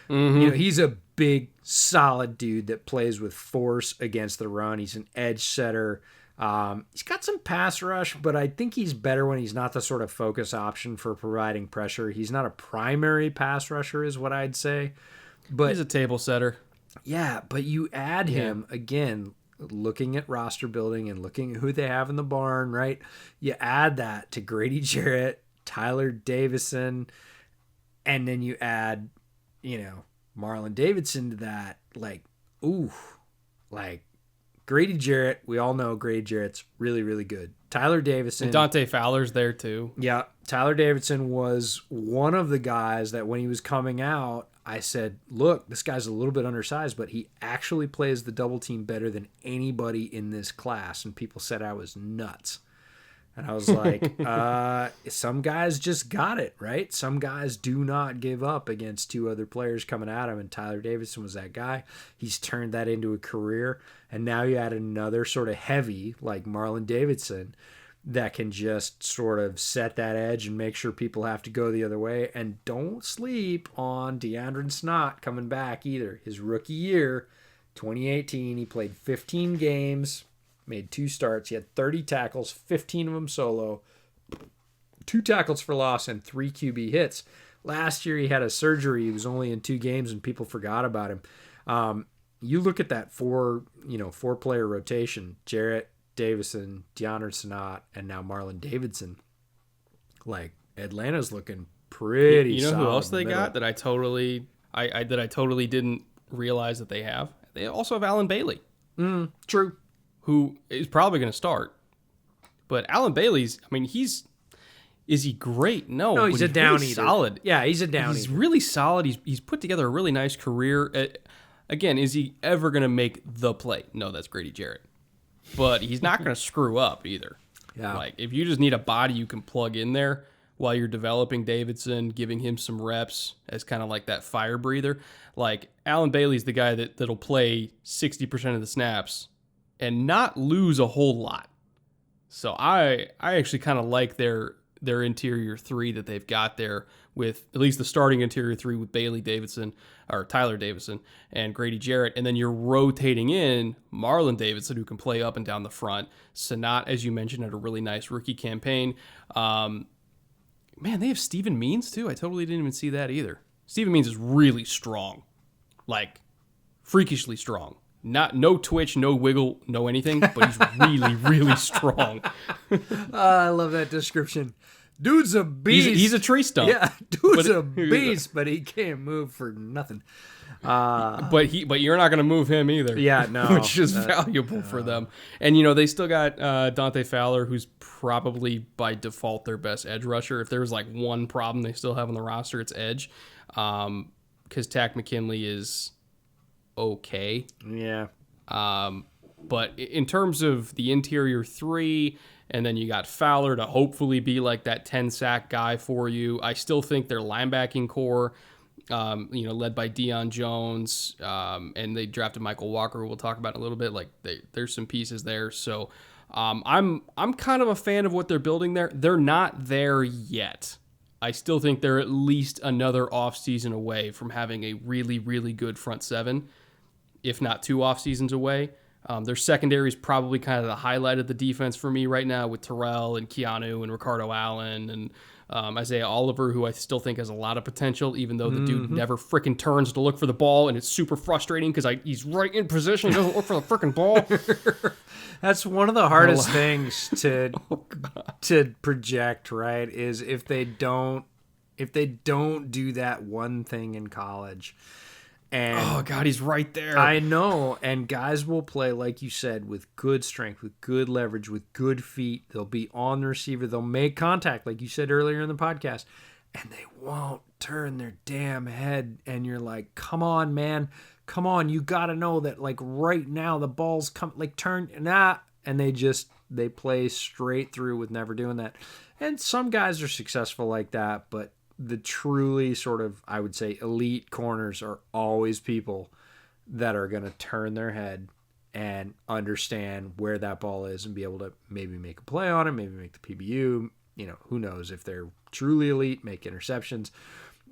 He's a big, solid dude that plays with force against the run. He's an edge setter. He's got some pass rush, but I think he's better when he's not the sort of focus option for providing pressure. He's not a primary pass rusher is what I'd say. But he's a table setter. Yeah, but you add him, again, looking at roster building and looking at who they have in the barn, right? You add that to Grady Jarrett, Tyler Davison, and then you add, Marlon Davidson to that. Grady Jarrett, we all know Grady Jarrett's really, really good. Tyler Davidson. And Dante Fowler's there too. Yeah, Tyler Davidson was one of the guys that when he was coming out, I said, look, this guy's a little bit undersized, but he actually plays the double team better than anybody in this class. And people said I was nuts. And I was like, some guys just got it, right? Some guys do not give up against two other players coming at him, and Tyler Davidson was that guy. He's turned that into a career, and now you add another sort of heavy like Marlon Davidson that can just sort of set that edge and make sure people have to go the other way. And don't sleep on DeAndre Snott coming back either. His rookie year, 2018, he played 15 games. Made 2 starts. He had 30 tackles, 15 of them solo, 2 tackles for loss, and 3 QB hits. Last year he had a surgery. He was only in 2 games, and people forgot about him. You look at that 4-player rotation: Jarrett, Davison, DeAndre Snott, and now Marlon Davidson. Like, Atlanta's looking pretty. You know solid who else they middle. got that I totally didn't realize that they have? They also have Alan Bailey. True. Who is probably going to start. But Alan Bailey's, I mean, is he great? No, he's but a down really eater. solid. Yeah, he's a down He's eater. really solid. He's put together a really nice career. Again, is he ever going to make the play? No, that's Grady Jarrett. But he's not going to screw up either. Yeah. Like, if you just need a body you can plug in there while you're developing Davidson, giving him some reps as kind of like that fire breather, like Alan Bailey's the guy that'll play 60% of the snaps and not lose a whole lot. So I actually kind of like their interior 3 that they've got there, with at least the starting interior 3 with Bailey Davidson, or Tyler Davidson, and Grady Jarrett. And then you're rotating in Marlon Davidson, who can play up and down the front. Sanat, as you mentioned, had a really nice rookie campaign. Man, they have Steven Means too. I totally didn't even see that either. Steven Means is really strong. Like, freakishly strong. No twitch, no wiggle, no anything, but he's really, really strong. I love that description. Dude's a beast. He's a tree stump. Yeah, dude's a beast, but he can't move for nothing. But you're not going to move him either. Yeah, no. Which is valuable for them. And, they still got Dante Fowler, who's probably by default their best edge rusher. If there's like one problem they still have on the roster, it's edge. Because Tack McKinley is okay. Yeah. But in terms of the interior 3, and then you got Fowler to hopefully be like that 10-sack guy for you. I still think their linebacking core, led by Deion Jones, and they drafted Michael Walker, who we'll talk about in a little bit. Like, there's some pieces there. So I'm kind of a fan of what they're building there. They're not there yet. I still think they're at least another offseason away from having a really, really good front 7, if not 2 off seasons away. Their secondary is probably kind of the highlight of the defense for me right now, with Terrell and Keanu and Ricardo Allen and Isaiah Oliver, who I still think has a lot of potential, even though the dude never freaking turns to look for the ball, and it's super frustrating because he's right in position. He doesn't look for the freaking ball. That's one of the hardest things to project, right? Is if they don't do that one thing in college. And Oh, God, he's right there. I know, and guys will play, like you said, with good strength, with good leverage, with good feet. They'll be on the receiver. They'll make contact, like you said earlier in the podcast, and they won't turn their damn head. And you're like, come on, man. Come on. You got to know that, like, right now the ball's turn, and they play straight through with never doing that. And some guys are successful like that, but the truly sort of, I would say, elite corners are always people that are going to turn their head and understand where that ball is and be able to maybe make a play on it, maybe make the PBU. Who knows if they're truly elite, make interceptions.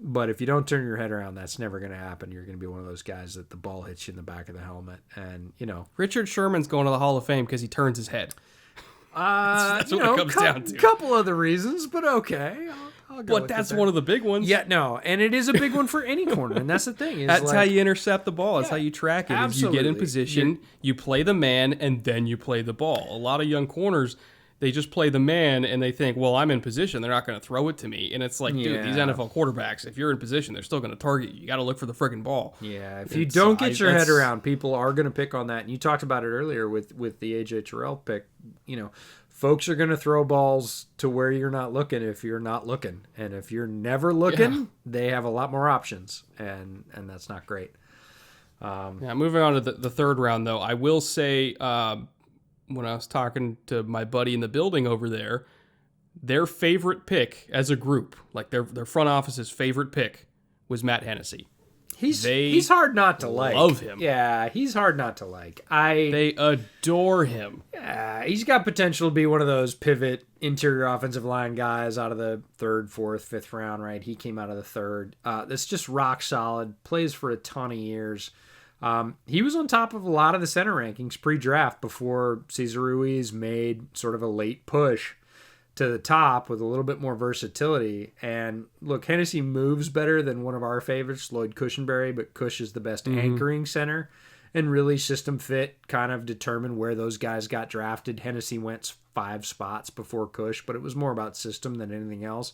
But if you don't turn your head around, that's never going to happen. You're going to be one of those guys that the ball hits you in the back of the helmet. And, Richard Sherman's going to the Hall of Fame because he turns his head. That's what it comes down to. Couple other reasons, but okay. I'll go But with that's it one of the big ones. Yeah, no, and it is a big one for any corner, and that's the thing. That's how you intercept the ball. That's how you track it. Is you get in absolutely. position, you play the man, and then you play the ball. A lot of young corners, they just play the man and they think, well, I'm in position. They're not going to throw it to me. And it's like, dude, these NFL quarterbacks, if you're in position, they're still going to target you. You got to look for the friggin' ball. Yeah, if you don't get your head around, people are going to pick on that. And you talked about it earlier with the A.J. Terrell pick. Folks are going to throw balls to where you're not looking if you're not looking. And if you're never looking, they have a lot more options. And that's not great. Moving on to the third round, though, I will say when I was talking to my buddy in the building over there, their favorite pick as a group, like their front office's favorite pick, was Matt Hennessy. He's hard not to like. Love him. Yeah, he's hard not to like. They adore him. Yeah, he's got potential to be one of those pivot interior offensive line guys out of the 3rd, 4th, 5th round, right? He came out of the 3rd. That's just rock solid. Plays for a ton of years. He was on top of a lot of the center rankings pre-draft before Cesar Ruiz made sort of a late push to the top with a little bit more versatility. And look, Hennessy moves better than one of our favorites, Lloyd Cushenberry, but Cush is the best anchoring center. And really system fit kind of determined where those guys got drafted. Hennessy went 5 spots before Cush, but it was more about system than anything else.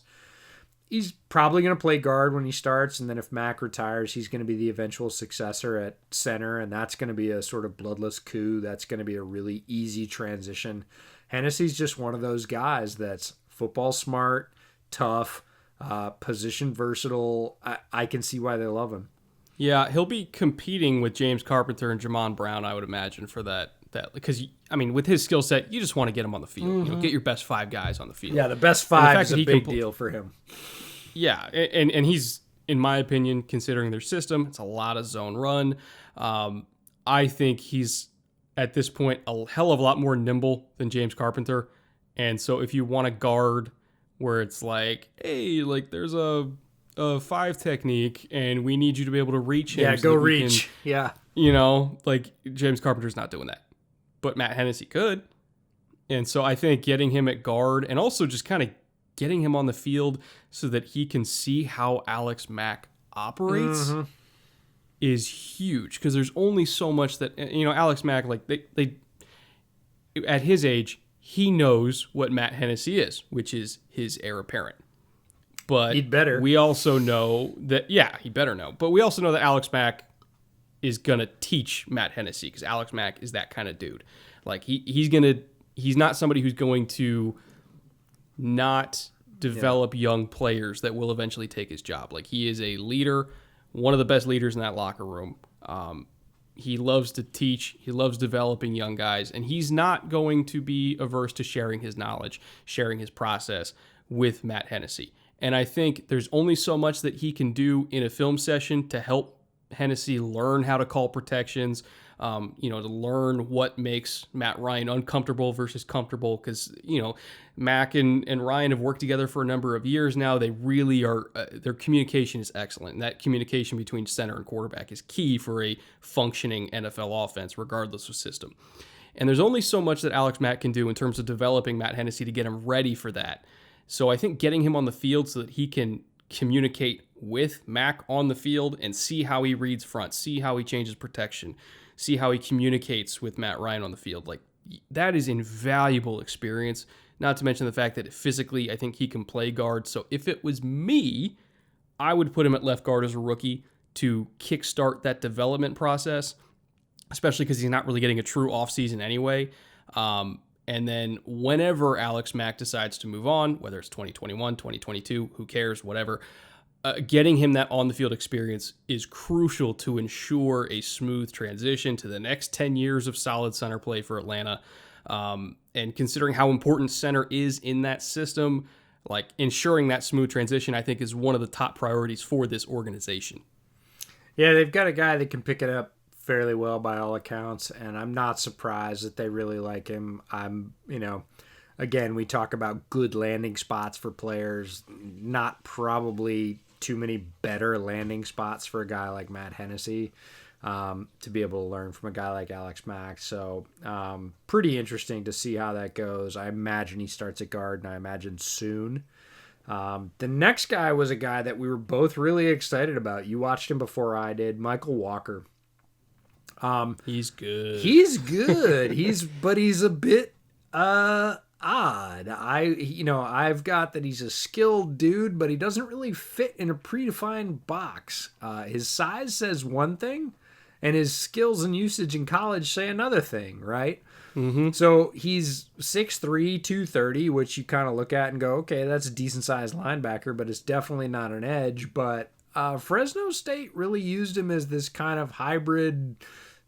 He's probably going to play guard when he starts, and then if Mack retires, he's going to be the eventual successor at center, and that's going to be a sort of bloodless coup. That's going to be a really easy transition. Hennessy's just one of those guys that's football smart, tough, position versatile. I can see why they love him. Yeah, he'll be competing with James Carpenter and Jamon Brown, I would imagine, for that because, I mean, with his skill set, you just want to get him on the field. Get your best 5 guys on the field. Yeah, the best 5 is a big deal for him. Yeah, and he's, in my opinion, considering their system, it's a lot of zone run. I think he's, at this point, a hell of a lot more nimble than James Carpenter. And so if you want to guard where it's like, hey, like there's a 5 technique and we need you to be able to reach him. Yeah, go reach. Yeah. Like James Carpenter's not doing that. But Matt Hennessy could. And so I think getting him at guard and also just kind of getting him on the field so that he can see how Alex Mack operates is huge, because there's only so much that, Alex Mack, like they at his age, he knows what Matt Hennessy is, which is his heir apparent. But he'd better. We also know that, he better know. But we also know that Alex Mack is going to teach Matt Hennessy, because Alex Mack is that kind of dude. Like he's not somebody who's going to not develop young players that will eventually take his job. Like, he is a leader, one of the best leaders in that locker room. He loves to teach. He loves developing young guys, and he's not going to be averse to sharing his knowledge, sharing his process with Matt Hennessy. And I think there's only so much that he can do in a film session to help Hennessy learn how to call protections, to learn what makes Matt Ryan uncomfortable versus comfortable, because, Mac and Ryan have worked together for a number of years now. They really are, their communication is excellent. And that communication between center and quarterback is key for a functioning NFL offense, regardless of system. And there's only so much that Alex Mack can do in terms of developing Matt Hennessy to get him ready for that. So I think getting him on the field so that he can communicate with Mac on the field and see how he reads front, see how he changes protection, see how he communicates with Matt Ryan on the field. Like, that is invaluable experience, not to mention the fact that physically I think he can play guard. So if it was me, I would put him at left guard as a rookie to kickstart that development process, especially because he's not really getting a true offseason anyway. And then whenever Alex Mack decides to move on, whether it's 2021, 2022, who cares, whatever, getting him that on-the-field experience is crucial to ensure a smooth transition to the next 10 years of solid center play for Atlanta. And considering how important center is in that system, like ensuring that smooth transition, I think is one of the top priorities for this organization. Yeah, they've got a guy that can pick it up fairly well by all accounts, and I'm not surprised that they really like him. Again, we talk about good landing spots for players, not probably too many better landing spots for a guy like Matt Hennessy to be able to learn from a guy like Alex Mack. So pretty interesting to see how that goes. I imagine he starts at guard, and I imagine soon. The next guy was a guy that we were both really excited about. You watched him before I did, Michael Walker. He's good. He's good. He's a bit odd. I've got that he's a skilled dude, but he doesn't really fit in a predefined box. His size says one thing, and his skills and usage in college say another thing, right? Mm-hmm. So he's 6'3", 230, which you kind of look at and go, okay, that's a decent-sized linebacker, but it's definitely not an edge. But Fresno State really used him as this kind of hybrid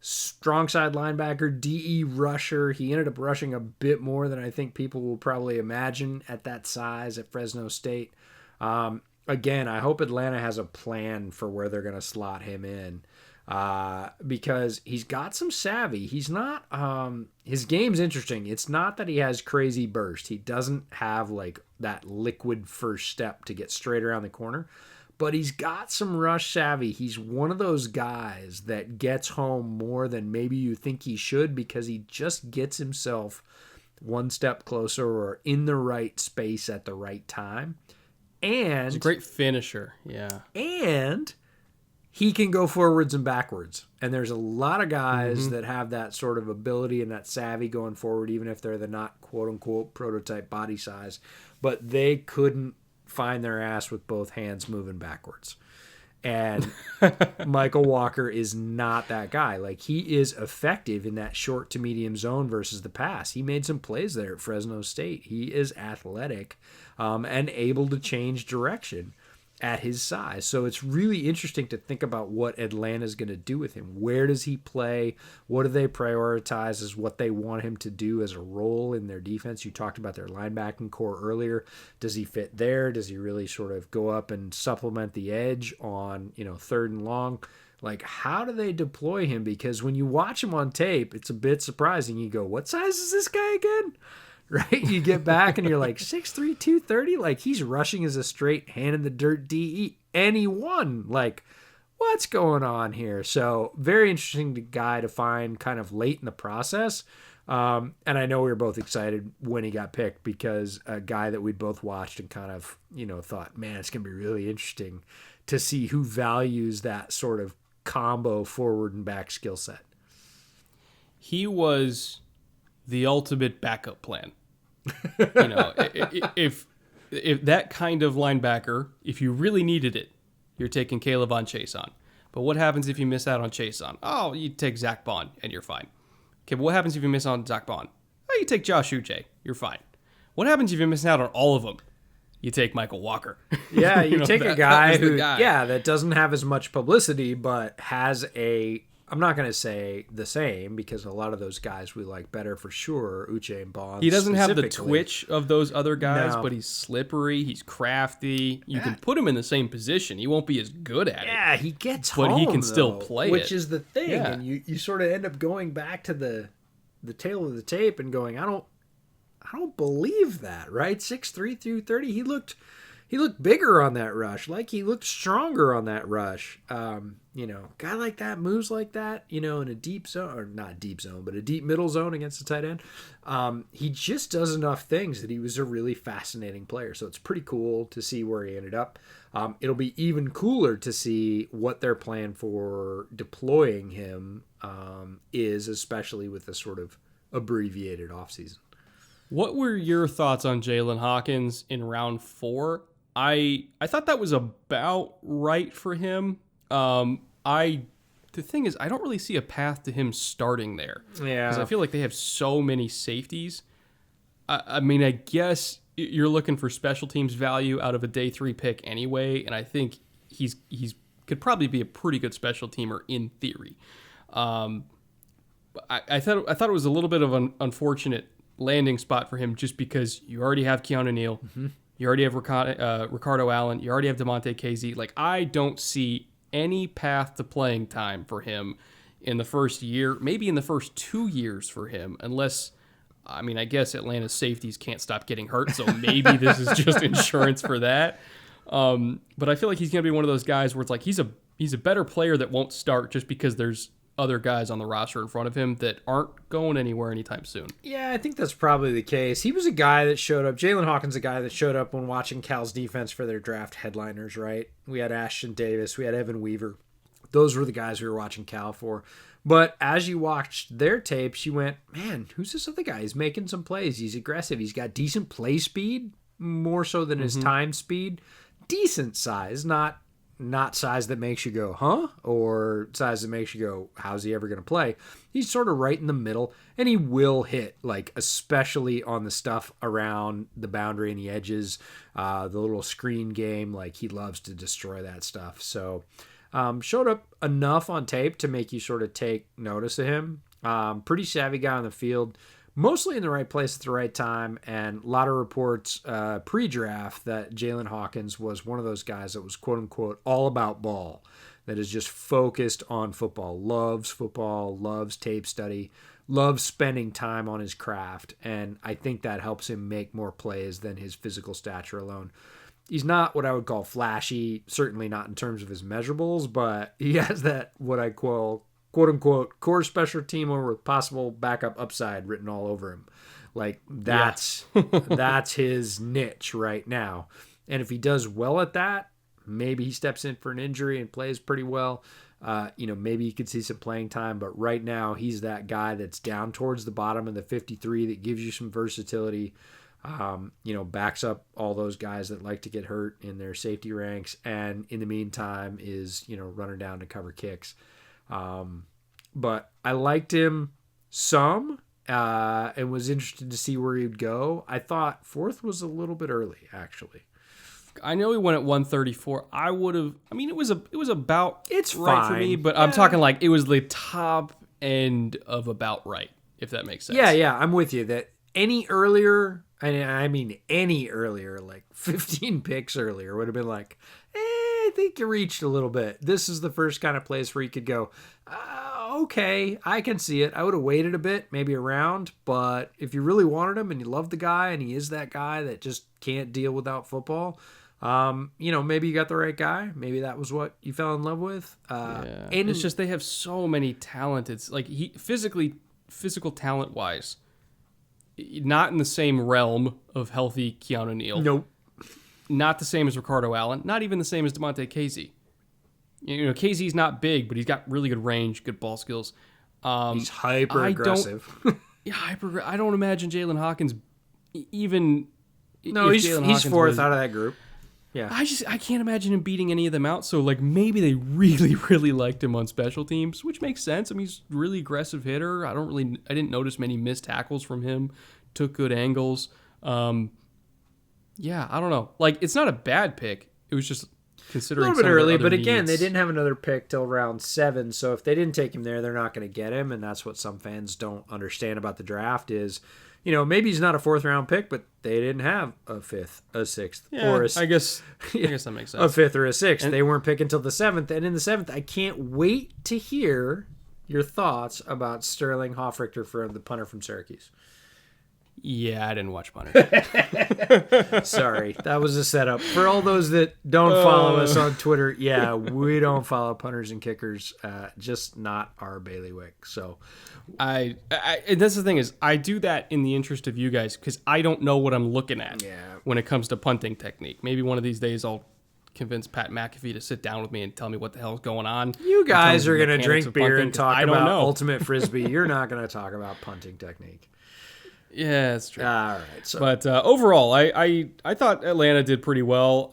strong side linebacker, DE rusher. He ended up rushing a bit more than I think people will probably imagine at that size at Fresno State. Again, I hope Atlanta has a plan for where they're going to slot him in. Because he's got some savvy. He's not, his game's interesting. It's not that he has crazy burst. He doesn't have like that liquid first step to get straight around the corner, but he's got some rush savvy. He's one of those guys that gets home more than maybe you think he should because he just gets himself one step closer or in the right space at the right time. And he's a great finisher. Yeah. And he can go forwards and backwards. And there's a lot of guys that have that sort of ability and that savvy going forward, even if they're the not quote-unquote prototype body size. But they couldn't find their ass with both hands moving backwards. And Michael Walker is not that guy. Like, he is effective in that short to medium zone versus the pass. He made some plays there at Fresno State. He is athletic and able to change direction at his size. So it's really interesting to think about what Atlanta's going to do with him. Where does he play? What do they prioritize as what they want him to do as a role in their defense? You talked about their linebacking core earlier. Does he fit there? Does he really sort of go up and supplement the edge on, third and long? Like, how do they deploy him? Because when you watch him on tape, it's a bit surprising. You go, what size is this guy again? Right? You get back and you're like, 6'3", 230? Like, he's rushing as a straight hand in the dirt DE. And he won. Like, what's going on here? So, very interesting guy to find kind of late in the process. And I know we were both excited when he got picked because a guy that we'd both watched and kind of, thought, man, it's going to be really interesting to see who values that sort of combo forward and back skill set. He was the ultimate backup plan. If that kind of linebacker, if you really needed it, you're taking Caleb on Chase on. But what happens if you miss out on Chase on? Oh, you take Zach Bond and you're fine. Okay, but what happens if you miss out on Zach Bond? Oh, you take Josh Uche. You're fine. What happens if you miss out on all of them? You take Michael Walker. Yeah, you take a guy who, that doesn't have as much publicity, but has I'm not going to say the same because a lot of those guys we like better for sure, Uche and Bond. He doesn't have the twitch of those other guys, but he's slippery, he's crafty. You can put him in the same position. He won't be as good at it. Yeah, he gets but home, he can still play which it. is the thing. Yeah. And you sort of end up going back to the tail of the tape and going, I don't believe that, right? 6'3", 230. He looked bigger on that rush. Like, he looked stronger on that rush. Guy like that moves like that, in a deep zone, or not deep zone, but a deep middle zone against the tight end. He just does enough things that he was a really fascinating player. So it's pretty cool to see where he ended up. It'll be even cooler to see what their plan for deploying him is, especially with the sort of abbreviated offseason. What were your thoughts on Jalen Hawkins in round 4? I thought that was about right for him. The thing is, I don't really see a path to him starting there. Yeah. Because I feel like they have so many safeties. I mean, I guess you're looking for special teams value out of a day 3 pick anyway, and I think he's could probably be a pretty good special teamer in theory. I thought it was a little bit of an unfortunate landing spot for him just because you already have Keanu Neal. Mm-hmm. You already have Ricardo Allen. You already have DeMonte Casey. Like, I don't see any path to playing time for him in the first year, maybe in the first 2 years for him, unless, I guess Atlanta's safeties can't stop getting hurt, so maybe this is just insurance for that. But I feel like he's going to be one of those guys where it's like he's a better player that won't start just because there's other guys on the roster in front of him that aren't going anywhere anytime soon. Yeah, I think that's probably the case. He was a guy that showed up. Jalen Hawkins, a guy that showed up when watching Cal's defense for their draft headliners, right? We had Ashton Davis. We had Evan Weaver. Those were the guys we were watching Cal for. But as you watched their tapes, you went, man, who's this other guy? He's making some plays. He's aggressive. He's got decent play speed, more so than his time speed. Decent size, not size that makes you go, huh? Or size that makes you go, how's he ever going to play? He's sort of right in the middle, and he will hit, like, especially on the stuff around the boundary and the edges, the little screen game. Like, he loves to destroy that stuff. So, showed up enough on tape to make you sort of take notice of him. Pretty savvy guy on the field, mostly in the right place at the right time, and a lot of reports pre-draft that Jalen Hawkins was one of those guys that was quote-unquote all about ball, that is just focused on football, loves tape study, loves spending time on his craft, and I think that helps him make more plays than his physical stature alone. He's not what I would call flashy, certainly not in terms of his measurables, but he has that what I call quote-unquote core special teamer with possible backup upside written all over him. Like, that's his niche right now. And if he does well at that, maybe he steps in for an injury and plays pretty well. Maybe you could see some playing time, but right now he's that guy that's down towards the bottom of the 53 that gives you some versatility. Backs up all those guys that like to get hurt in their safety ranks, and in the meantime is, running down to cover kicks. But I liked him some, and was interested to see where he'd go. I thought fourth was a little bit early, actually. I know he went at 134. I would have. I mean, it was about it's right fine for me, but I'm talking like it was the top end of about right, if that makes sense. Yeah, I'm with you. That any earlier, I mean any earlier, like 15 picks earlier, would have been like, I think you reached a little bit. This is the first kind of place where you could go, okay, I can see it. I would have waited a bit, maybe a round, but if you really wanted him and you love the guy and he is that guy that just can't deal without football, maybe you got the right guy. Maybe that was what you fell in love with. And it's just they have so many talented, like physical talent wise, not in the same realm of healthy Keanu Neal. Nope. Not the same as Ricardo Allen. Not even the same as DeMonte Casey. Casey's not big, but he's got really good range, good ball skills. He's hyper aggressive. I don't imagine Jalen Hawkins even. No, he's fourth out of that group. Yeah, I can't imagine him beating any of them out. So like maybe they really really liked him on special teams, which makes sense. I mean, he's a really aggressive hitter. I didn't notice many missed tackles from him. Took good angles. Yeah, I don't know. Like, it's not a bad pick. It was just considering a little bit early, but needs. Again, they didn't have another pick till round 7. So if they didn't take him there, they're not going to get him, and that's what some fans don't understand about the draft is, maybe he's not a 4th round pick, but they didn't have a 5th, a 6th, or I guess that makes sense. A 5th or a 6th. They weren't picking until the 7th, and in the 7th, I can't wait to hear your thoughts about Sterling Hoffrichter from the punter from Syracuse. Yeah, I didn't watch punter. Sorry, that was a setup. For all those that don't follow us on Twitter, yeah, we don't follow punters and kickers. Just not our bailiwick. So, and that's the thing is, I do that in the interest of you guys because I don't know what I'm looking at when it comes to punting technique. Maybe one of these days I'll convince Pat McAfee to sit down with me and tell me what the hell's going on. You guys are going to drink beer and talk about know. ultimate frisbee. You're not going to talk about punting technique. Yeah, that's true. All right. So. But overall, I thought Atlanta did pretty well.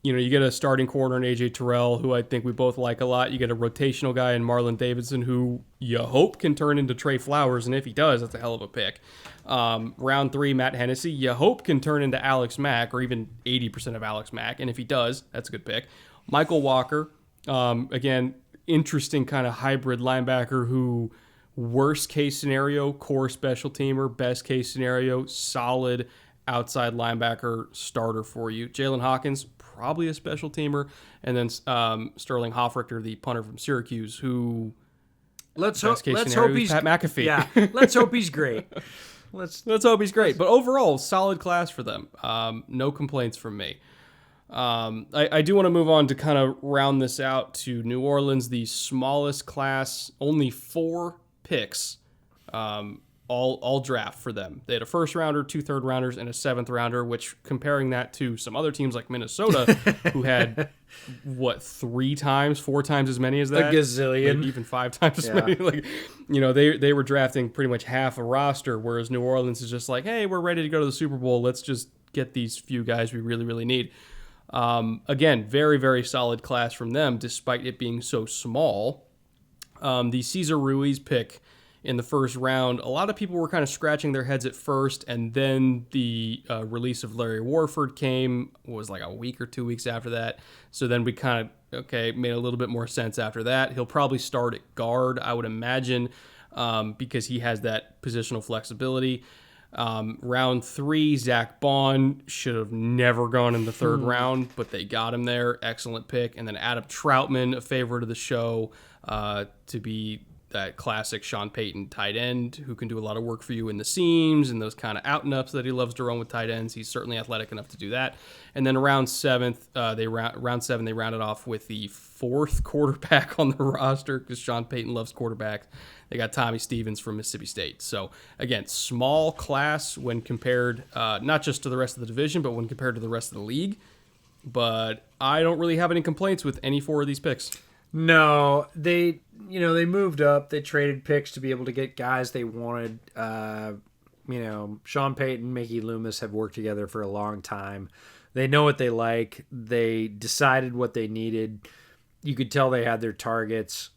You get a starting corner in AJ Terrell, who I think we both like a lot. You get a rotational guy in Marlon Davidson, who you hope can turn into Trey Flowers, and if he does, that's a hell of a pick. Round 3, Matt Hennessy, you hope can turn into Alex Mack, or even 80% of Alex Mack, and if he does, that's a good pick. Michael Walker, again, interesting kind of hybrid linebacker who... Worst case scenario, core special teamer. Best case scenario, solid outside linebacker starter for you. Jalen Hawkins, probably a special teamer. And then Sterling Hoffrichter, the punter from Syracuse, who let's hope he's Pat McAfee. Yeah, let's hope he's great. Let's hope he's great. But overall, solid class for them. No complaints from me. I do want to move on to kind of round this out to New Orleans, the smallest class, only 4 picks all draft for them. They had a first rounder, 2 third rounders, and a 7th rounder, which comparing that to some other teams like Minnesota, who had 3 times, 4 times as many as that, a gazillion, like even 5 times as many. Like, they were drafting pretty much half a roster, whereas New Orleans is just like, hey, we're ready to go to the Super Bowl. Let's just get these few guys we really, really need. Again, very, very solid class from them, despite it being so small. The Cesar Ruiz pick in the first round, a lot of people were kind of scratching their heads at first, and then the release of Larry Warford was like a week or 2 weeks after that. So then we kind of, made a little bit more sense after that. He'll probably start at guard, I would imagine, because he has that positional flexibility. Round 3, Zach Bond should have never gone in the third round, but they got him there. Excellent pick. And then Adam Troutman, a favorite of the show, to be that classic Sean Payton tight end who can do a lot of work for you in the seams and those kind of out and ups that he loves to run with tight ends. He's certainly athletic enough to do that. And then round 7, they rounded off with the 4th quarterback on the roster because Sean Payton loves quarterbacks. They got Tommy Stevens from Mississippi State. So again, small class when compared not just to the rest of the division, but when compared to the rest of the league. But I don't really have any complaints with any 4 of these picks. No, they moved up. They traded picks to be able to get guys they wanted. Sean Payton, Mickey Loomis have worked together for a long time. They know what they like. They decided what they needed. You could tell they had their targets.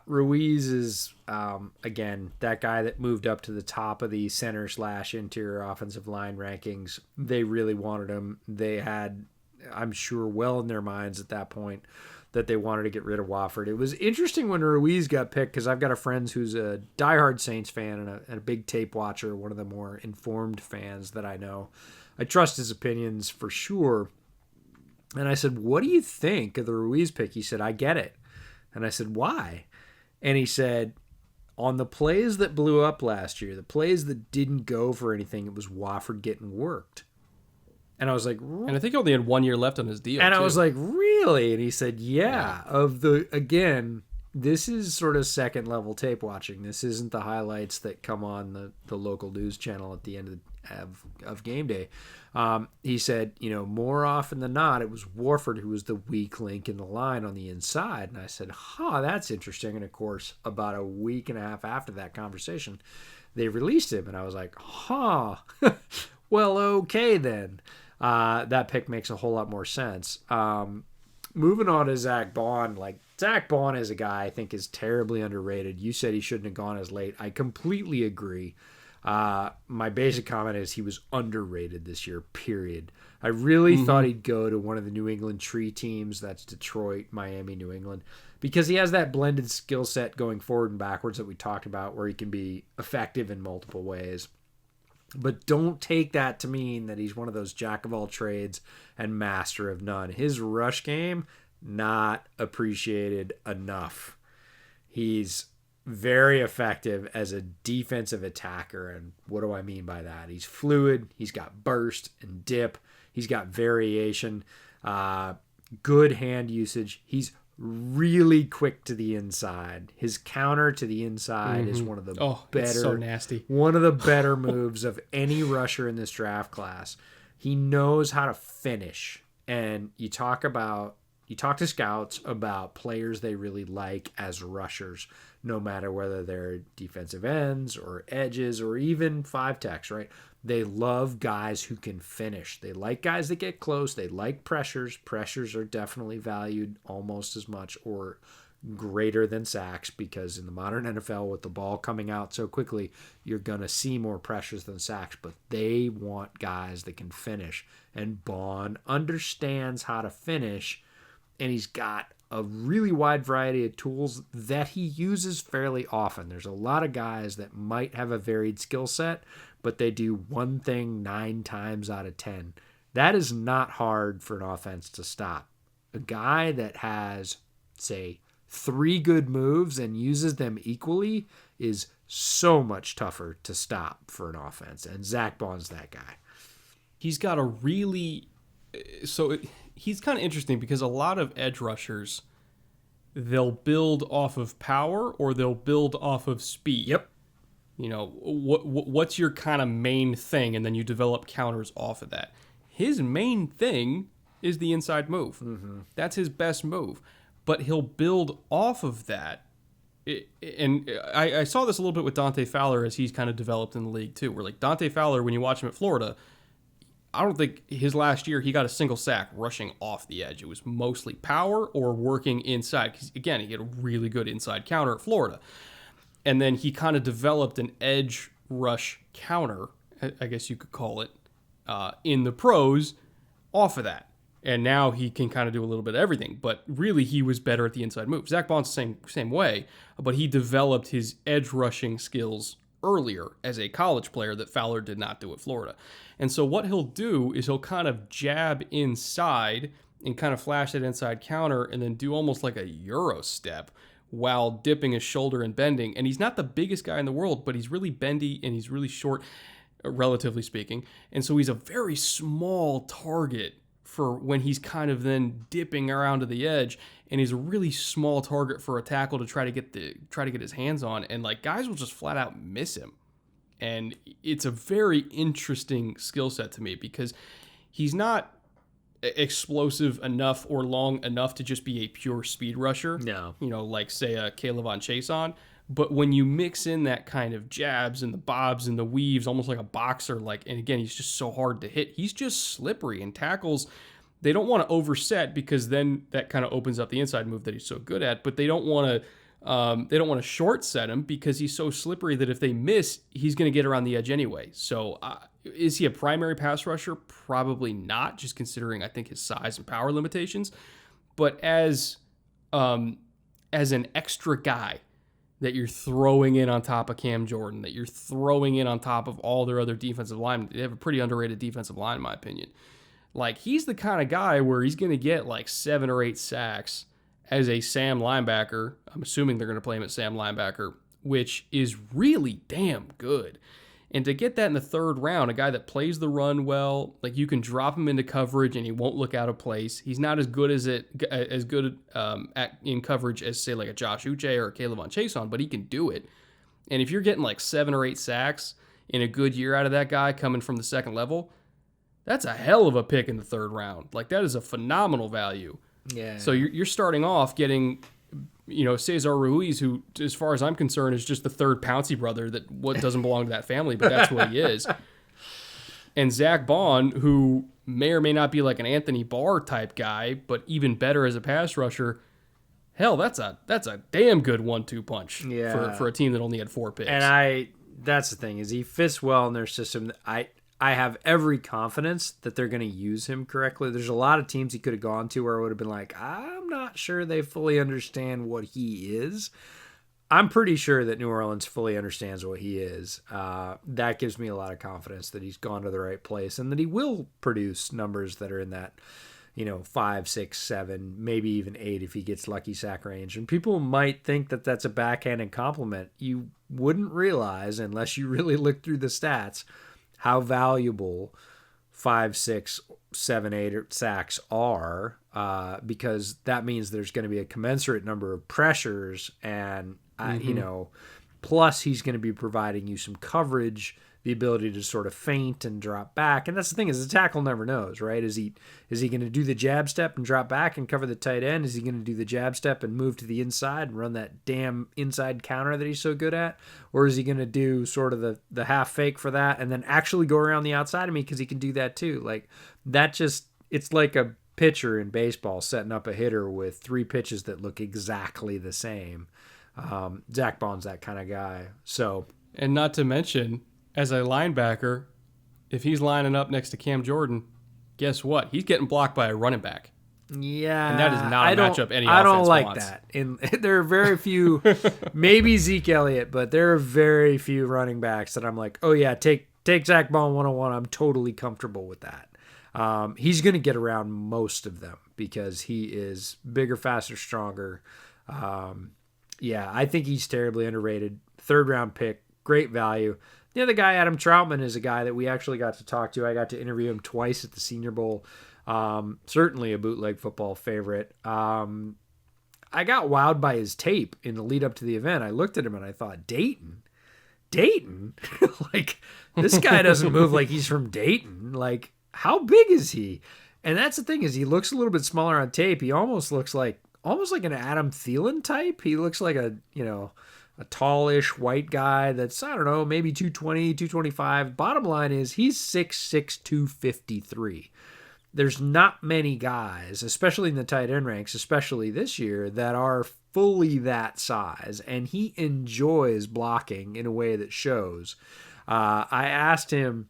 Ruiz is, again, that guy that moved up to the top of the center/interior offensive line rankings. They really wanted him. They had, I'm sure, well in their minds at that point that they wanted to get rid of Wofford. It was interesting when Ruiz got picked because I've got a friend who's a diehard Saints fan and a big tape watcher, one of the more informed fans that I know. I trust his opinions for sure. And I said, what do you think of the Ruiz pick? He said, I get it. And I said, why? And he said, on the plays that blew up last year, the plays that didn't go for anything, it was Wofford getting worked. And I was like, and I think he only had 1 year left on his deal. And too. I was like, really? And he said, yeah. Again, this is sort of second level tape watching. This isn't the highlights that come on the local news channel at the end of game day. He said, more often than not, it was Warford who was the weak link in the line on the inside. And I said, that's interesting. And of course, about a week and a half after that conversation, they released him. And I was like, well, okay then. That pick makes a whole lot more sense. Moving on to Zach Bond, Zach Bond is a guy I think is terribly underrated. You said he shouldn't have gone as late. I completely agree. My basic comment is he was underrated this year, period. I really thought he'd go to one of the New England tree teams. That's Detroit, Miami, New England, because he has that blended skill set going forward and backwards that we talked about where he can be effective in multiple ways. But don't take that to mean that he's one of those jack of all trades and master of none. His rush game, not appreciated enough. He's very effective as a defensive attacker. And what do I mean by that? He's fluid. He's got burst and dip. He's got variation. Good hand usage. He's really quick to the inside. His counter to the inside is one of the better, it's so nasty. One of the better moves of any rusher in this draft class. He knows how to finish. And you talk to scouts about players they really like as rushers, no matter whether they're defensive ends or edges or even 5-techs, right? They love guys who can finish. They like guys that get close. They like pressures. Pressures are definitely valued almost as much or greater than sacks because in the modern NFL with the ball coming out so quickly, you're going to see more pressures than sacks, but they want guys that can finish. And Bond understands how to finish, and he's got a really wide variety of tools that he uses fairly often. There's a lot of guys that might have a varied skill set, but they do one thing 9 times out of 10. That is not hard for an offense to stop. A guy that has, say, 3 good moves and uses them equally is so much tougher to stop for an offense, and Zach Bond's that guy. He's got a really... he's kind of interesting because a lot of edge rushers, they'll build off of power or they'll build off of speed. Yep. What's your kind of main thing, and then you develop counters off of that. His main thing is the inside move. Mm-hmm. That's his best move, but he'll build off of that. And I saw this a little bit with Dante Fowler as he's kind of developed in the league too. Where like Dante Fowler, when you watch him at Florida, I don't think his last year he got a single sack rushing off the edge. It was mostly power or working inside. Because again, he had a really good inside counter at Florida. And then he kind of developed an edge rush counter, I guess you could call it, in the pros off of that. And now he can kind of do a little bit of everything. But really, he was better at the inside move. Zach Bond's the same way, but he developed his edge rushing skills earlier as a college player that Fowler did not do at Florida. And so what he'll do is he'll kind of jab inside and kind of flash that inside counter and then do almost like a Euro step while dipping his shoulder and bending. And he's not the biggest guy in the world, but he's really bendy and he's really short, relatively speaking. And so he's a very small target for when he's kind of then dipping around to the edge, and he's a really small target for a tackle to try to get his hands on, and like guys will just flat out miss him. And it's a very interesting skill set to me because he's not explosive enough or long enough to just be a pure speed rusher. No. Like say a Caleb Chason. But when you mix in that kind of jabs and the bobs and the weaves, almost like a boxer, and again, he's just so hard to hit. He's just slippery, and tackles, they don't want to overset because then that kind of opens up the inside move that he's so good at. But they don't want to short set him because he's so slippery that if they miss, he's going to get around the edge anyway. So is he a primary pass rusher? Probably not, just considering I think his size and power limitations. But as an extra guy that you're throwing in on top of Cam Jordan, that you're throwing in on top of all their other defensive linemen. They have a pretty underrated defensive line, in my opinion. Like, he's the kind of guy where he's going to get like 7 or 8 sacks as a Sam linebacker. I'm assuming they're going to play him at Sam linebacker, which is really damn good. And to get that in the third round, a guy that plays the run well, like you can drop him into coverage and he won't look out of place. He's not as good in coverage as say like a Josh Uche or a Caleb Chason, but he can do it. And if you're getting like 7 or 8 sacks in a good year out of that guy coming from the second level, that's a hell of a pick in the third round. Like that is a phenomenal value. Yeah. So you're starting off getting, Cesar Ruiz, who, as far as I'm concerned, is just the third Pouncey brother that doesn't belong to that family, but that's who he is. And Zach Bond, who may or may not be like an Anthony Barr type guy, but even better as a pass rusher. Hell, that's a damn good 1-2 punch for a team that only had 4 picks. And that's the thing, is he fits well in their system. I have every confidence that they're going to use him correctly. There's a lot of teams he could have gone to where I would have been like, I'm not sure they fully understand what he is. I'm pretty sure that New Orleans fully understands what he is. That gives me a lot of confidence that he's gone to the right place and that he will produce numbers that are in that, 5, 6, 7, maybe even 8 if he gets lucky sack range. And people might think that that's a backhanded compliment. You wouldn't realize, unless you really look through the stats, how valuable 5, 6, 7, 8 sacks are, because that means there's going to be a commensurate number of pressures, and plus he's going to be providing you some coverage, the ability to sort of feint and drop back. And that's the thing, is the tackle never knows, right? Is he going to do the jab step and drop back and cover the tight end? Is he going to do the jab step and move to the inside and run that damn inside counter that he's so good at? Or is he going to do sort of the half fake for that and then actually go around the outside of me because he can do that too? Like, it's like a pitcher in baseball setting up a hitter with 3 pitches that look exactly the same. Zach Bond's that kind of guy. So, and not to mention, as a linebacker, if he's lining up next to Cam Jordan, guess what? He's getting blocked by a running back. Yeah. And that is not a matchup any offense I don't like wants. that. And there are very few, maybe Zeke Elliott, but there are very few running backs that I'm like, oh yeah, take Zach Bond 101. I'm totally comfortable with that. He's going to get around most of them because he is bigger, faster, stronger. I think he's terribly underrated. 3rd round pick, great value. The other guy, Adam Troutman, is a guy that we actually got to talk to. I got to interview him twice at the Senior Bowl. Certainly a bootleg football favorite. I got wowed by his tape in the lead up to the event. I looked at him and I thought, Dayton? Dayton? Like, this guy doesn't move like he's from Dayton. Like, how big is he? And that's the thing, is he looks a little bit smaller on tape. He almost looks like an Adam Thielen type. He looks like a tallish white guy that's, I don't know, maybe 220, 225. Bottom line is he's 6'6", 253. There's not many guys, especially in the tight end ranks, especially this year, that are fully that size. And he enjoys blocking in a way that shows. I asked him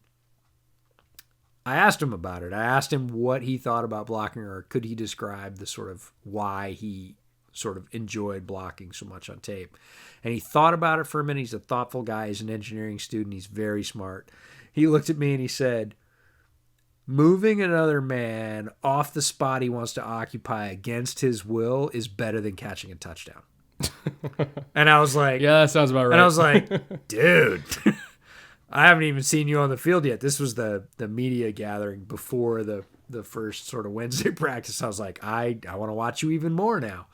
about it. I asked him what he thought about blocking, or could he describe the sort of why he sort of enjoyed blocking so much on tape. And he thought about it for a minute. He's a thoughtful guy. He's an engineering student. He's very smart. He looked at me and he said, moving another man off the spot he wants to occupy against his will is better than catching a touchdown. And I was like, yeah, that sounds about right. And I was like, dude, I haven't even seen you on the field yet. This was the media gathering before the first sort of Wednesday practice. I was like, I want to watch you even more now.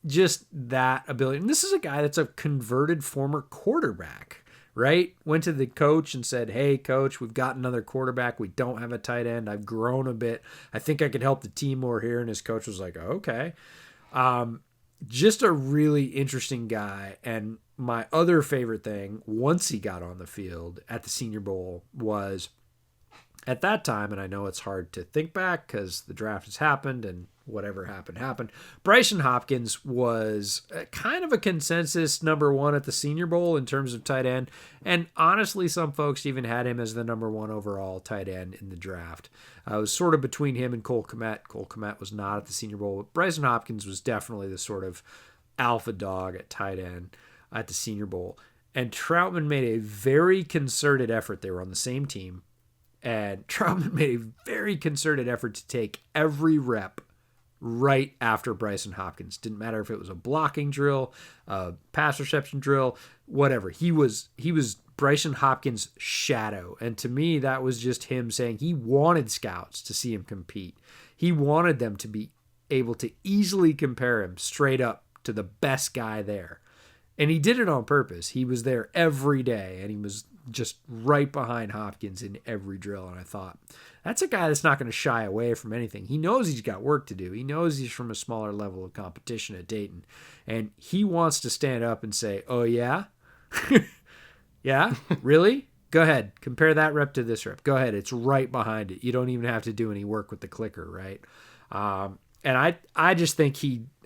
Just that ability. And this is a guy that's a converted former quarterback, right? Went to the coach and said, hey, coach, we've got another quarterback. We don't have a tight end. I've grown a bit. I think I could help the team more here. And his coach was like, okay. Just a really interesting guy. And my other favorite thing, once he got on the field at the Senior Bowl, was at that time, and I know it's hard to think back because the draft has happened and whatever happened. Bryson Hopkins was kind of a consensus number one at the Senior Bowl in terms of tight end. And honestly, some folks even had him as the number one overall tight end in the draft. It was sort of between him and Cole Kmet. Cole Kmet was not at the Senior Bowl, but Bryson Hopkins was definitely the sort of alpha dog at tight end at the Senior Bowl. And Troutman made a very concerted effort. They were on the same team. And Troutman made a very concerted effort to take every rep right after Bryson Hopkins. Didn't matter if it was a blocking drill, a pass reception drill, whatever. He was Bryson Hopkins' shadow. And to me, that was just him saying he wanted scouts to see him compete. He wanted them to be able to easily compare him straight up to the best guy there. And he did it on purpose. He was there every day, and he was just right behind Hopkins in every drill. And I thought, that's a guy that's not going to shy away from anything. He knows he's got work to do. He knows he's from a smaller level of competition at Dayton. And he wants to stand up and say, oh, yeah? Yeah? Really? Go ahead. Compare that rep to this rep. Go ahead. It's right behind it. You don't even have to do any work with the clicker, right? And I just think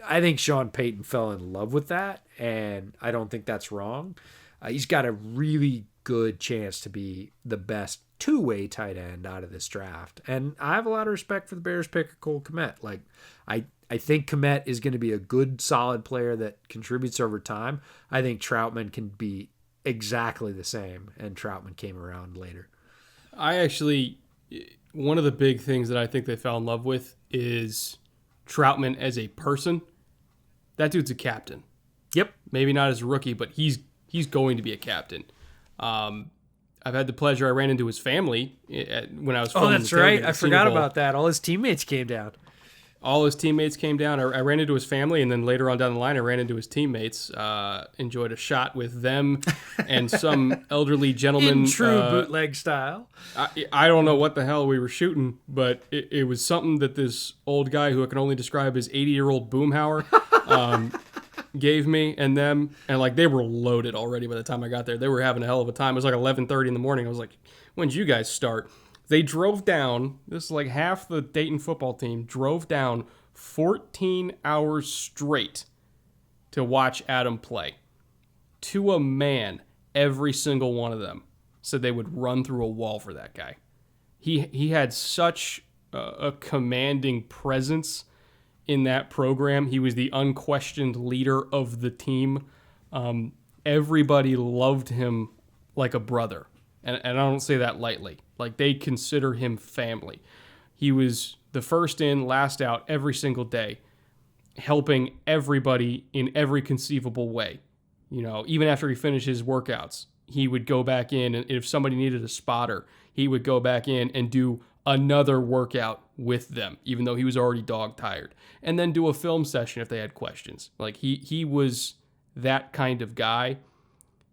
I think Sean Payton fell in love with that, and I don't think that's wrong. He's got a really good chance to be the best two-way tight end out of this draft. And I have a lot of respect for the Bears pick of Cole Kmet. Like, I think Kmet is going to be a good, solid player that contributes over time. I think Troutman can be exactly the same, and Troutman came around later. One of the big things that I think they fell in love with is Troutman as a person. That dude's a captain. Yep. Maybe not as a rookie, but he's going to be a captain. I've had the pleasure. I ran into his family when I was filming. Oh, that's right. I forgot about that. All his teammates came down. All his teammates came down. I ran into his family, and then later on down the line, I ran into his teammates. Enjoyed a shot with them and some elderly gentleman. In true bootleg style. I don't know what the hell we were shooting, but it was something that this old guy, who I can only describe as 80-year-old Boomhauer, gave me and them. And like, they were loaded already by the time I got there. They were having a hell of a time. It was like 11:30 in the morning. I was like, when did you guys start? They drove down, this is like half the Dayton football team, drove down 14 hours straight to watch Adam play. To a man, every single one of them said they would run through a wall for that guy. He had such a commanding presence in that program. He was the unquestioned leader of the team. Everybody loved him like a brother. And I don't say that lightly. Like, they consider him family. He was the first in, last out every single day, helping everybody in every conceivable way. You know, even after he finished his workouts, he would go back in, and if somebody needed a spotter, he would go back in and do another workout with them, even though he was already dog tired, and then do a film session if they had questions. Like, he was that kind of guy.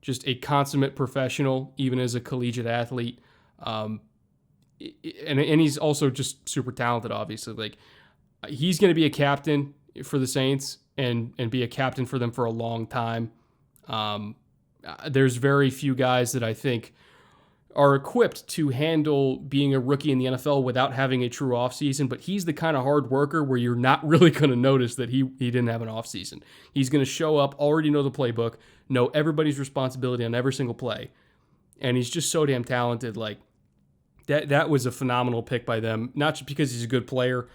just a consummate professional, even as a collegiate athlete. And he's also just super talented, obviously. Like, he's going to be a captain for the Saints and be a captain for them for a long time. There's very few guys that I think are equipped to handle being a rookie in the NFL without having a true offseason, but he's the kind of hard worker where you're not really going to notice that he didn't have an offseason. He's going to show up, already know the playbook, know everybody's responsibility on every single play, and he's just so damn talented. Like, that was a phenomenal pick by them, not just because he's a good player,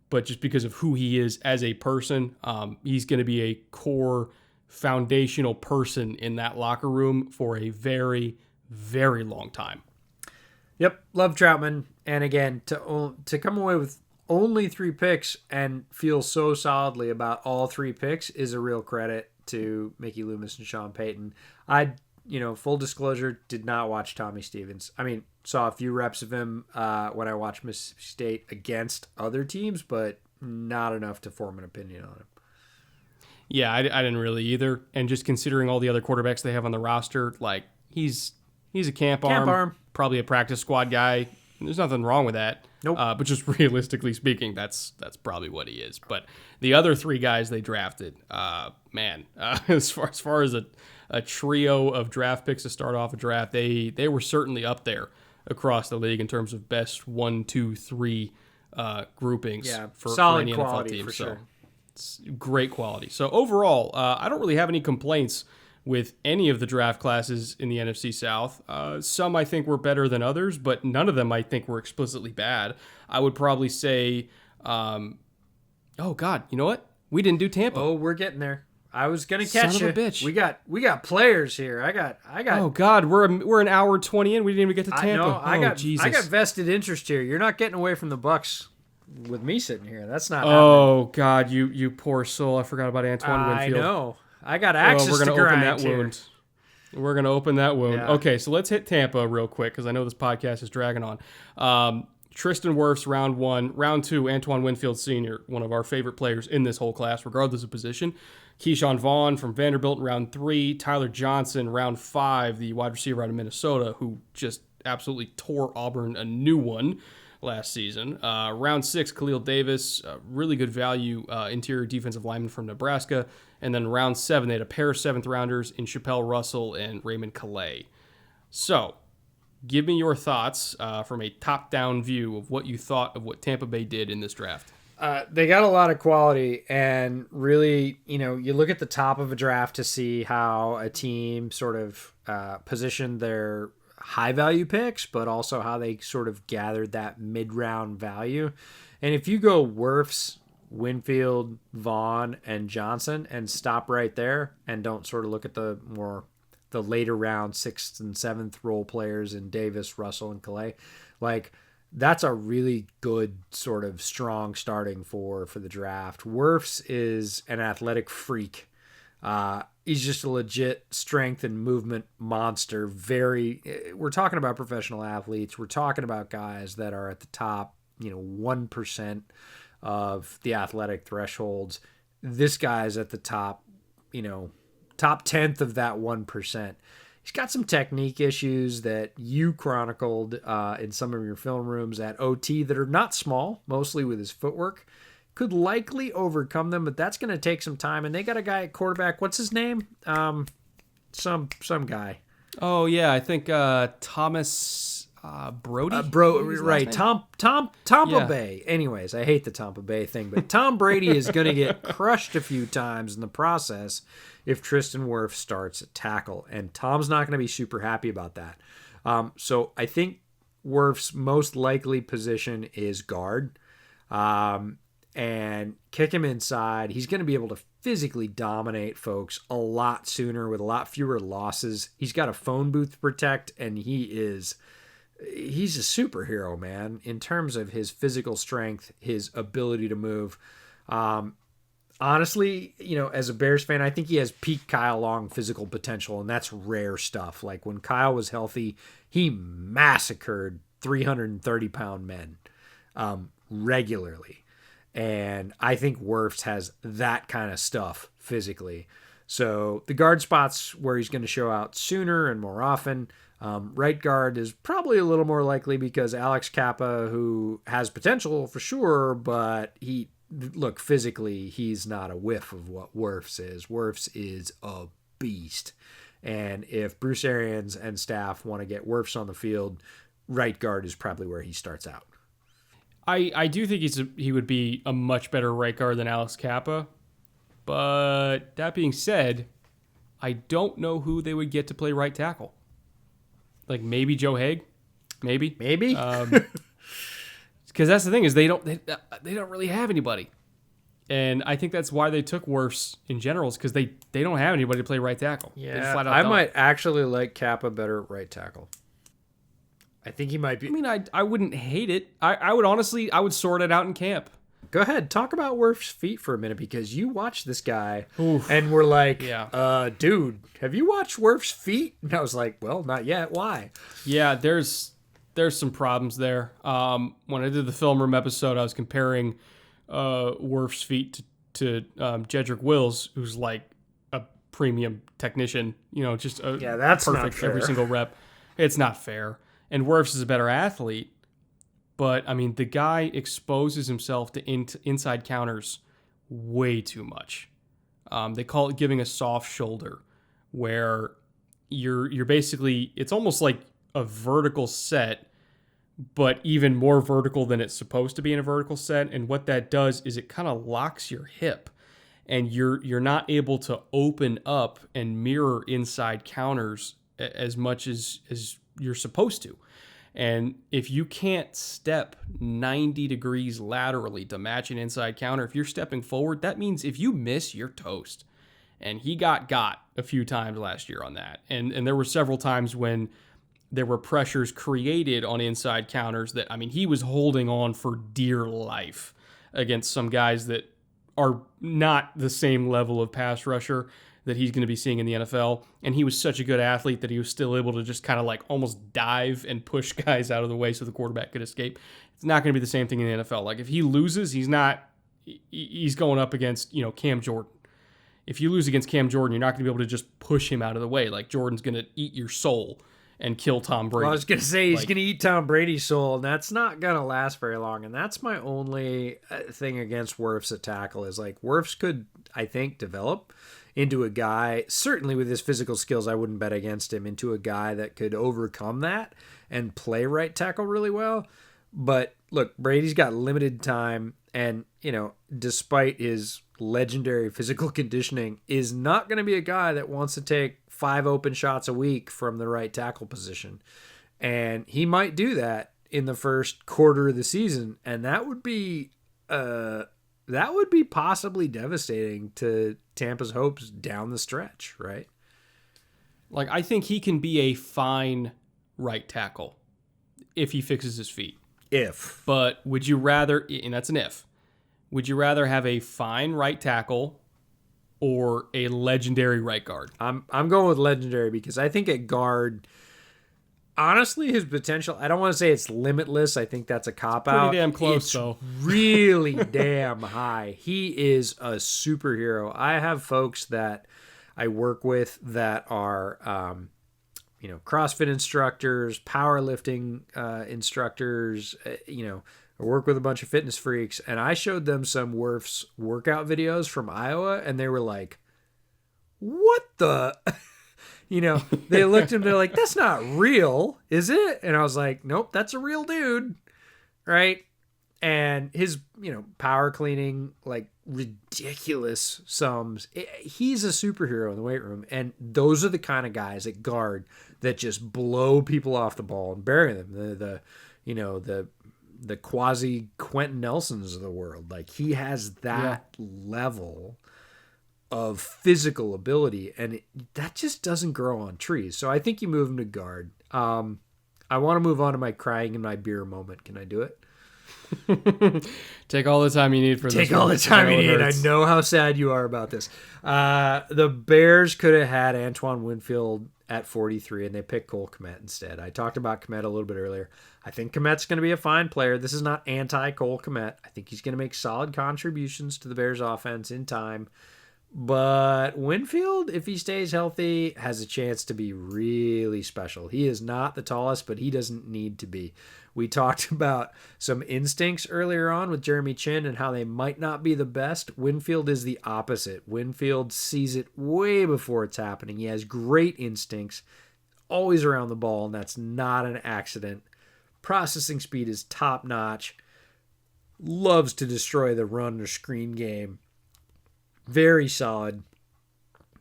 but just because of who he is as a person. He's going to be a core, foundational person in that locker room for a very, very long time. Yep, love Troutman. And again, to come away with only 3 picks and feel so solidly about all 3 picks is a real credit to Mickey Loomis and Sean Payton. Full disclosure, did not watch Tommy Stevens. I mean, saw a few reps of him when I watched Mississippi State against other teams, but not enough to form an opinion on him. Yeah, I didn't really either. And just considering all the other quarterbacks they have on the roster, like, he's a camp arm, probably a practice squad guy. There's nothing wrong with that. Nope. But just realistically speaking, that's probably what he is. But the other 3 guys they drafted, as far as a trio of draft picks to start off a draft, they were certainly up there across the league in terms of best 1, 2, 3 groupings for any NFL team. For sure. It's great quality. So overall, I don't really have any complaints with any of the draft classes in the NFC South. Some I think were better than others, but none of them I think were explicitly bad. I would probably say, oh God, you know what? We didn't do Tampa. Oh, we're getting there. I was gonna catch you. Son of a bitch. We got players here. I got. Oh God, we're an hour 20 in. We didn't even get to Tampa. I got vested interest here. You're not getting away from the Bucks with me sitting here. That's not. Happening. God, you poor soul. I forgot about Antoine Winfield. I know. I got access to grind here. We're going to open that wound. Yeah. Okay, so let's hit Tampa real quick because I know this podcast is dragging on. Tristan Wirfs, round 1. Round 2, Antoine Winfield Sr., one of our favorite players in this whole class, regardless of position. Keyshawn Vaughn from Vanderbilt, round 3. Tyler Johnson, round 5, the wide receiver out of Minnesota, who just absolutely tore Auburn a new one last season. Round 6, Khalil Davis, really good value interior defensive lineman from Nebraska. And then round 7, they had a pair of 7th-rounders in Chappelle Russell and Raymond Calais. So, give me your thoughts from a top-down view of what you thought of what Tampa Bay did in this draft. They got a lot of quality, and really, you look at the top of a draft to see how a team sort of positioned their high-value picks, but also how they sort of gathered that mid-round value. And if you go Wirfs, Winfield, Vaughn, and Johnson and stop right there and don't sort of look at the later round 6th and 7th role players in Davis, Russell, and Calais, like, that's a really good sort of strong starting for the draft. Wirfs is an athletic freak. He's just a legit strength and movement monster. We're talking about professional athletes. We're talking about guys that are at the top, 1% of the athletic thresholds. This guy's at the top, top 10th of that 1%. He's got some technique issues that you chronicled in some of your film rooms at OT that are not small, mostly with his footwork. Could likely overcome them, but that's going to take some time. And they got a guy at quarterback. What's his name? Some guy. Oh yeah, I think Thomas Brody. Right? Tampa Bay. Anyways, I hate the Tampa Bay thing, but Tom Brady is going to get crushed a few times in the process if Tristan Wirfs starts at tackle, and Tom's not going to be super happy about that. So I think Wirfs' most likely position is guard. And kick him inside. He's going to be able to physically dominate folks a lot sooner with a lot fewer losses. He's got a phone booth to protect, and he's a superhero, man, in terms of his physical strength, his ability to move. Honestly, as a Bears fan, I think he has peak Kyle Long physical potential, and that's rare stuff. Like, when Kyle was healthy, he massacred 330-pound men regularly. And I think Wirfs has that kind of stuff physically. So the guard spot's where he's going to show out sooner and more often. Right guard is probably a little more likely because Alex Kappa, who has potential for sure, but physically, he's not a whiff of what Wirfs is. Wirfs is a beast. And if Bruce Arians and staff want to get Wirfs on the field, right guard is probably where he starts out. I do think he would be a much better right guard than Alex Kappa. But that being said, I don't know who they would get to play right tackle. Like maybe Joe Haig, maybe. Because that's the thing is they don't really have anybody, and I think that's why they took Wirfs in general is because they don't have anybody to play right tackle. Yeah, I might actually like Kappa better at right tackle. I think he might be. I mean, I wouldn't hate it. I would sort it out in camp. Go ahead, talk about Wirfs' feet for a minute because you watched this guy and we're like, dude, have you watched Wirfs' feet? And I was like, well, not yet. Why? Yeah, there's some problems there. When I did the film room episode, I was comparing Wirfs' feet to Jedrick Wills, who's like a premium technician. Just that's perfect not fair. Every single rep. It's not fair. And Wirfs is a better athlete. But, I mean, the guy exposes himself to inside counters way too much. They call it giving a soft shoulder, where you're basically, it's almost like a vertical set, but even more vertical than it's supposed to be in a vertical set. And what that does is it kind of locks your hip, and you're not able to open up and mirror inside counters as much as you're supposed to. And if you can't step 90 degrees laterally to match an inside counter, if you're stepping forward, that means if you miss, you're toast. And he got a few times last year on that. And there were several times when there were pressures created on inside counters that, I mean, he was holding on for dear life against some guys that are not the same level of pass rusher that he's going to be seeing in the NFL. And he was such a good athlete that he was still able to just kind of like almost dive and push guys out of the way so the quarterback could escape. It's not going to be the same thing in the NFL. Like if he loses, he's going up against, Cam Jordan. If you lose against Cam Jordan, you're not going to be able to just push him out of the way. Like Jordan's going to eat your soul and kill Tom Brady. Well, I was going to say he's going to eat Tom Brady's soul, and that's not going to last very long. And that's my only thing against Wirfs at tackle is like Wirfs could, I think, develop into a guy, certainly with his physical skills, I wouldn't bet against him, into a guy that could overcome that and play right tackle really well. But look, Brady's got limited time, and, despite his legendary physical conditioning, is not going to be a guy that wants to take 5 open shots a week from the right tackle position. And he might do that in the first quarter of the season, and that would be possibly devastating to Tampa's hopes down the stretch, right? Like, I think he can be a fine right tackle if he fixes his feet. But would you rather, and that's an if, would you rather have a fine right tackle or a legendary right guard? I'm going with legendary because I think at guard, honestly, his potential, I don't want to say it's limitless. I think that's a cop-out. Pretty damn close, it's though. Really damn high. He is a superhero. I have folks that I work with that are, CrossFit instructors, powerlifting instructors, I work with a bunch of fitness freaks, and I showed them some Wirfs workout videos from Iowa, and they were like, what the... they looked at him, they're like, that's not real, is it? And I was like, nope, that's a real dude, right? And his, power cleaning, like, ridiculous sums. He's a superhero in the weight room, and those are the kind of guys at guard that just blow people off the ball and bury them. The quasi Quentin Nelsons of the world. Like, he has that level of physical ability, and that just doesn't grow on trees. So I think you move him to guard. I want to move on to my crying in my beer moment. Can I do it? Take all the time you need for this. Take all the time you need. I know how sad you are about this. The Bears could have had Antoine Winfield at 43, and they picked Cole Kmet instead. I talked about Kmet a little bit earlier. I think Kmet's going to be a fine player. This is not anti-Cole Kmet. I think he's going to make solid contributions to the Bears offense in time. But Winfield, if he stays healthy, has a chance to be really special. He is not the tallest, but he doesn't need to be. We talked about some instincts earlier on with Jeremy Chin and how they might not be the best. Winfield is the opposite. Winfield sees it way before it's happening. He has great instincts, always around the ball, and that's not an accident. Processing speed is top notch. Loves to destroy the run or screen game. Very solid.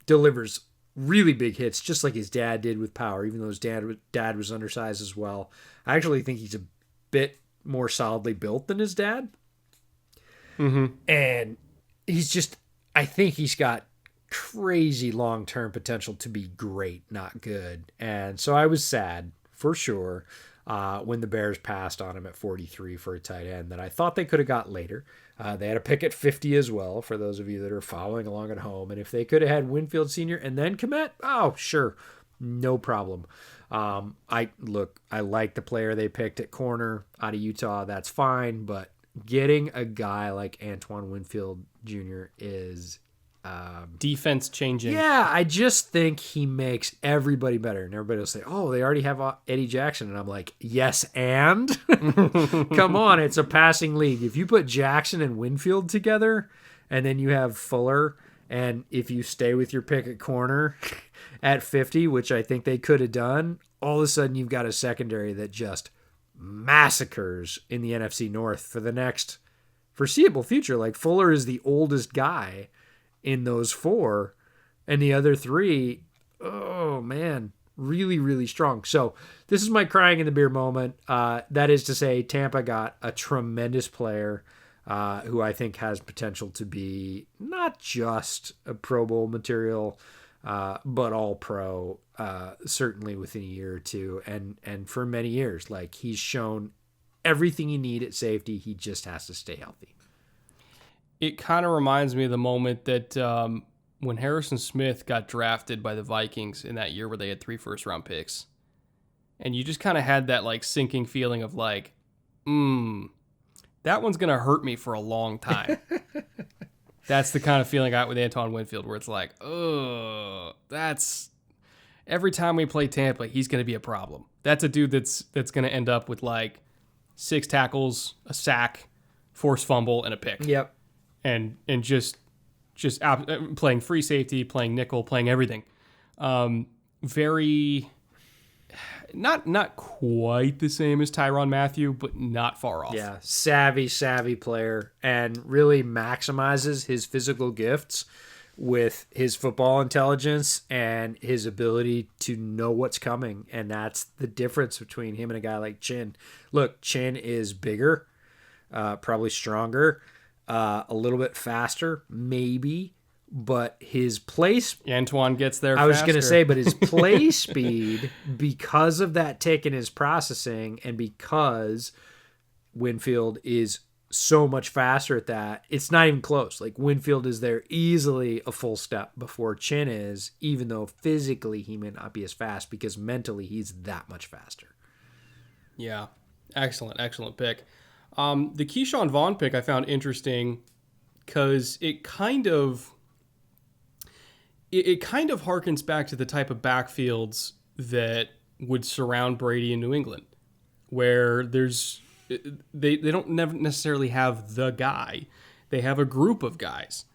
Delivers really big hits, just like his dad did with power, even though his dad was undersized as well. I actually think he's a bit more solidly built than his dad. Mm-hmm. And I think he's got crazy long-term potential to be great, not good. And so I was sad, for sure, when the Bears passed on him at 43 for a tight end that I thought they could have got later. They had a pick at 50 as well, for those of you that are following along at home. And if they could have had Winfield Sr. and then Kmet, oh, sure, no problem. I like the player they picked at corner out of Utah. That's fine. But getting a guy like Antoine Winfield Jr. is... defense changing. Yeah, I just think he makes everybody better. And everybody will say, oh, they already have Eddie Jackson. And I'm like, yes, and? Come on, it's a passing league. If you put Jackson and Winfield together, and then you have Fuller, and if you stay with your pick at corner at 50, which I think they could have done, all of a sudden you've got a secondary that just massacres in the NFC North for the next foreseeable future. Like, Fuller is the oldest guy in those four, and the other three, oh man, really, really strong. So this is my crying in the beer moment. That is to say, Tampa got a tremendous player who I think has potential to be not just a Pro Bowl material, but all pro, certainly within a year or two, and for many years. Like, he's shown everything you need at safety. He just has to stay healthy. It kind of reminds me of the moment that when Harrison Smith got drafted by the Vikings in that year where they had 3 first-round picks. And you just kind of had that like sinking feeling of like, that one's going to hurt me for a long time. That's the kind of feeling I got with Antoine Winfield, where it's like, oh, that's... Every time we play Tampa, he's going to be a problem. That's a dude that's going to end up with like 6 tackles, a sack, forced fumble, and a pick. Yep. And just playing free safety, playing nickel, playing everything. Very not quite the same as Tyrann Mathieu, but not far off. Yeah, savvy player, and really maximizes his physical gifts with his football intelligence and his ability to know what's coming. And that's the difference between him and a guy like Chin. Look, Chin is bigger, probably stronger, a little bit faster, maybe, but his place... Antoine gets there I was faster. going to say, but his play speed, because of that tick in his processing, and because Winfield is so much faster at that, it's not even close. Like, Winfield is there easily a full step before Chin is, even though physically he may not be as fast, because mentally he's that much faster. Yeah, excellent pick. The Keyshawn Vaughn pick I found interesting because it kind of harkens back to the type of backfields that would surround Brady in New England, where they don't necessarily have the guy. They have a group of guys.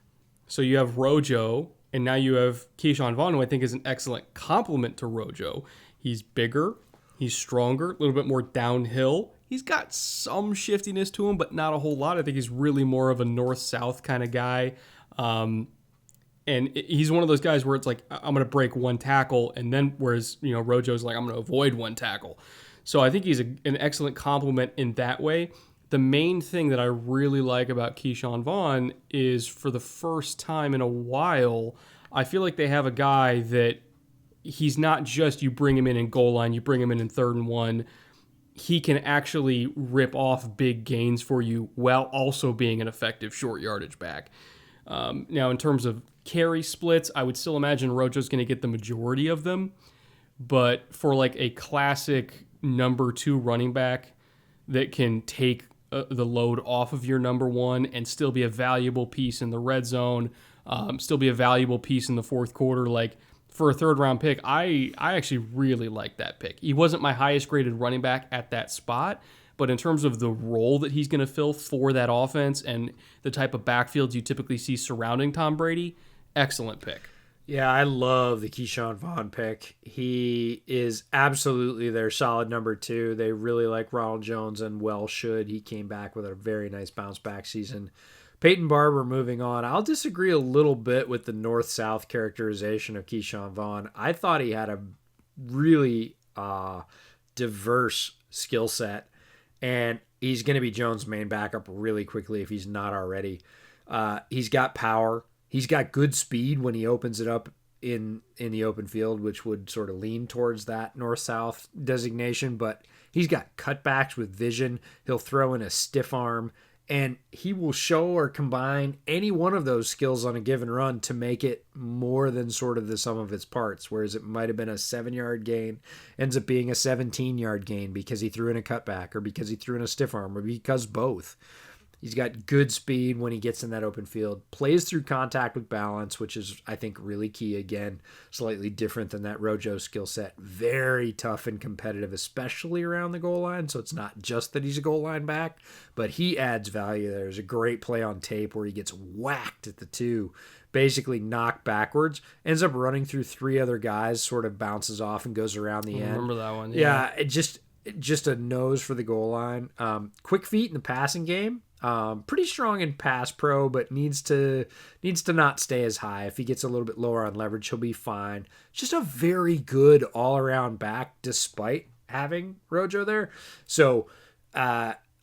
So you have Rojo, and now you have Keyshawn Vaughn, who I think is an excellent complement to Rojo. He's bigger, he's stronger, a little bit more downhill. He's got some shiftiness to him, but not a whole lot. I think he's really more of a north-south kind of guy. And he's one of those guys where it's like, I'm going to break one tackle, and then whereas, Rojo's like, I'm going to avoid one tackle. So I think he's an excellent complement in that way. The main thing that I really like about Keyshawn Vaughn is, for the first time in a while, I feel like they have a guy that he's not just you bring him in goal line, you bring him in 3rd and 1. He can actually rip off big gains for you while also being an effective short yardage back. Now, in terms of carry splits, I would still imagine Rojo's going to get the majority of them. But for like a classic number 2 running back that can take the load off of your number 1 and still be a valuable piece in the red zone, still be a valuable piece in the fourth quarter. Like, for a third-round pick, I actually really like that pick. He wasn't my highest-graded running back at that spot, but in terms of the role that he's going to fill for that offense and the type of backfields you typically see surrounding Tom Brady, excellent pick. Yeah, I love the Keyshawn Vaughn pick. He is absolutely their solid number 2. They really like Ronald Jones, and well should. He came back with a very nice bounce-back season. Peyton Barber moving on. I'll disagree a little bit with the north-south characterization of Keyshawn Vaughn. I thought he had a really diverse skill set, and he's going to be Jones' main backup really quickly if he's not already. He's got power. He's got good speed when he opens it up in the open field, which would sort of lean towards that north-south designation, but he's got cutbacks with vision. He'll throw in a stiff arm, and he will show or combine any one of those skills on a given run to make it more than sort of the sum of its parts, whereas it might have been a 7-yard gain, ends up being a 17-yard gain because he threw in a cutback or because he threw in a stiff arm or because both. He's got good speed when he gets in that open field, plays through contact with balance, which is, I think, really key. Again, slightly different than that Rojo skill set. Very tough and competitive, especially around the goal line. So it's not just that he's a goal line back, but he adds value. There's a great play on tape where he gets whacked at the 2, basically knocked backwards, ends up running through 3 other guys, sort of bounces off and goes around the end. Remember that one? Yeah, it just a nose for the goal line. Quick feet in the passing game. Pretty strong in pass pro, but needs to not stay as high. If he gets a little bit lower on leverage, he'll be fine. Just a very good all-around back, despite having Rojo there. So,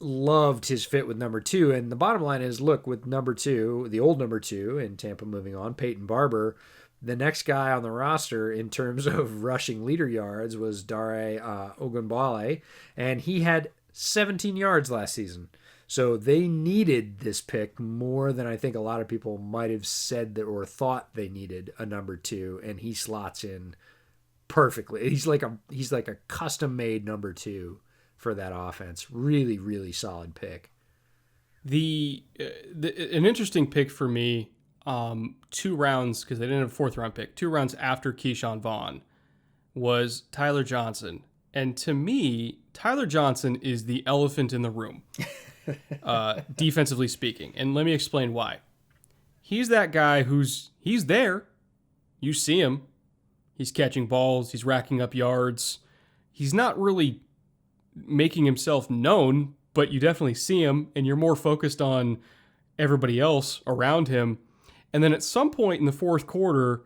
loved his fit with number 2. And the bottom line is, look, with number 2, the old number 2 in Tampa moving on, Peyton Barber, the next guy on the roster in terms of rushing leader yards was Dare Ogunbowale, and he had 17 yards last season. So they needed this pick more than I think a lot of people might have said that or thought they needed a number 2, and he slots in perfectly. He's like a custom-made number 2 for that offense. Really, really solid pick. An interesting pick for me, 2 rounds, because they didn't have a 4th-round pick, 2 rounds after Keyshawn Vaughn, was Tyler Johnson. And to me, Tyler Johnson is the elephant in the room. Defensively speaking. And let me explain why. He's that guy he's there. You see him. He's catching balls. He's racking up yards. He's not really making himself known, but you definitely see him, and you're more focused on everybody else around him. And then at some point in the fourth quarter,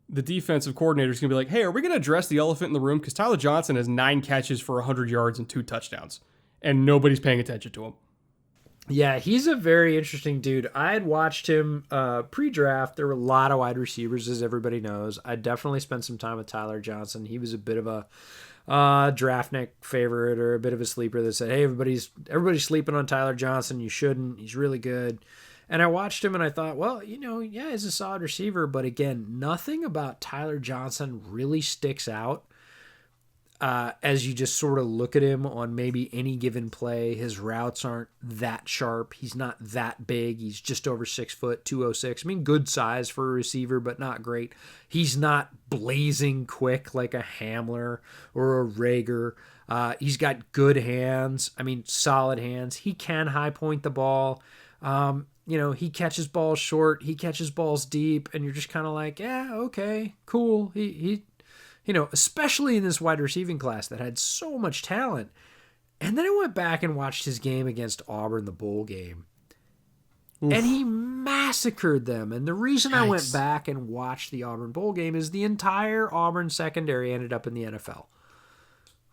the defensive coordinator is going to be like, hey, are we going to address the elephant in the room? Because Tyler Johnson has 9 catches for 100 yards and 2 touchdowns, and nobody's paying attention to him. Yeah, he's a very interesting dude. I had watched him pre-draft. There were a lot of wide receivers, as everybody knows. I definitely spent some time with Tyler Johnson. He was a bit of a draftnik favorite or a bit of a sleeper that said, hey, everybody's sleeping on Tyler Johnson. You shouldn't. He's really good. And I watched him and I thought, well, yeah, he's a solid receiver. But again, nothing about Tyler Johnson really sticks out. As you just sort of look at him on maybe any given play, his routes aren't that sharp. He's not that big. He's just over 6 foot, 206. I mean, good size for a receiver, but not great. He's not blazing quick like a Hamler or a Rager. He's got good hands. I mean, solid hands. He can high point the ball. He catches balls short. He catches balls deep, and you're just kind of like, yeah, okay, cool. He especially in this wide receiving class that had so much talent. And then I went back and watched his game against Auburn, the bowl game. Oof. And he massacred them. And the reason I went back and watched the Auburn bowl game is the entire Auburn secondary ended up in the NFL.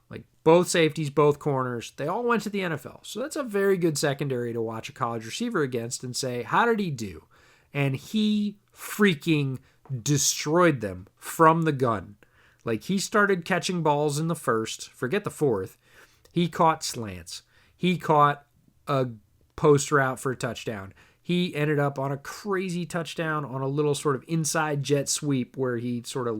Like both safeties, both corners, they all went to the NFL. So that's a very good secondary to watch a college receiver against and say, how did he do? And he freaking destroyed them from the gun. Like, he started catching balls in the first, forget the fourth. He caught slants. He caught a post route for a touchdown. He ended up on a crazy touchdown on a little sort of inside jet sweep where he sort of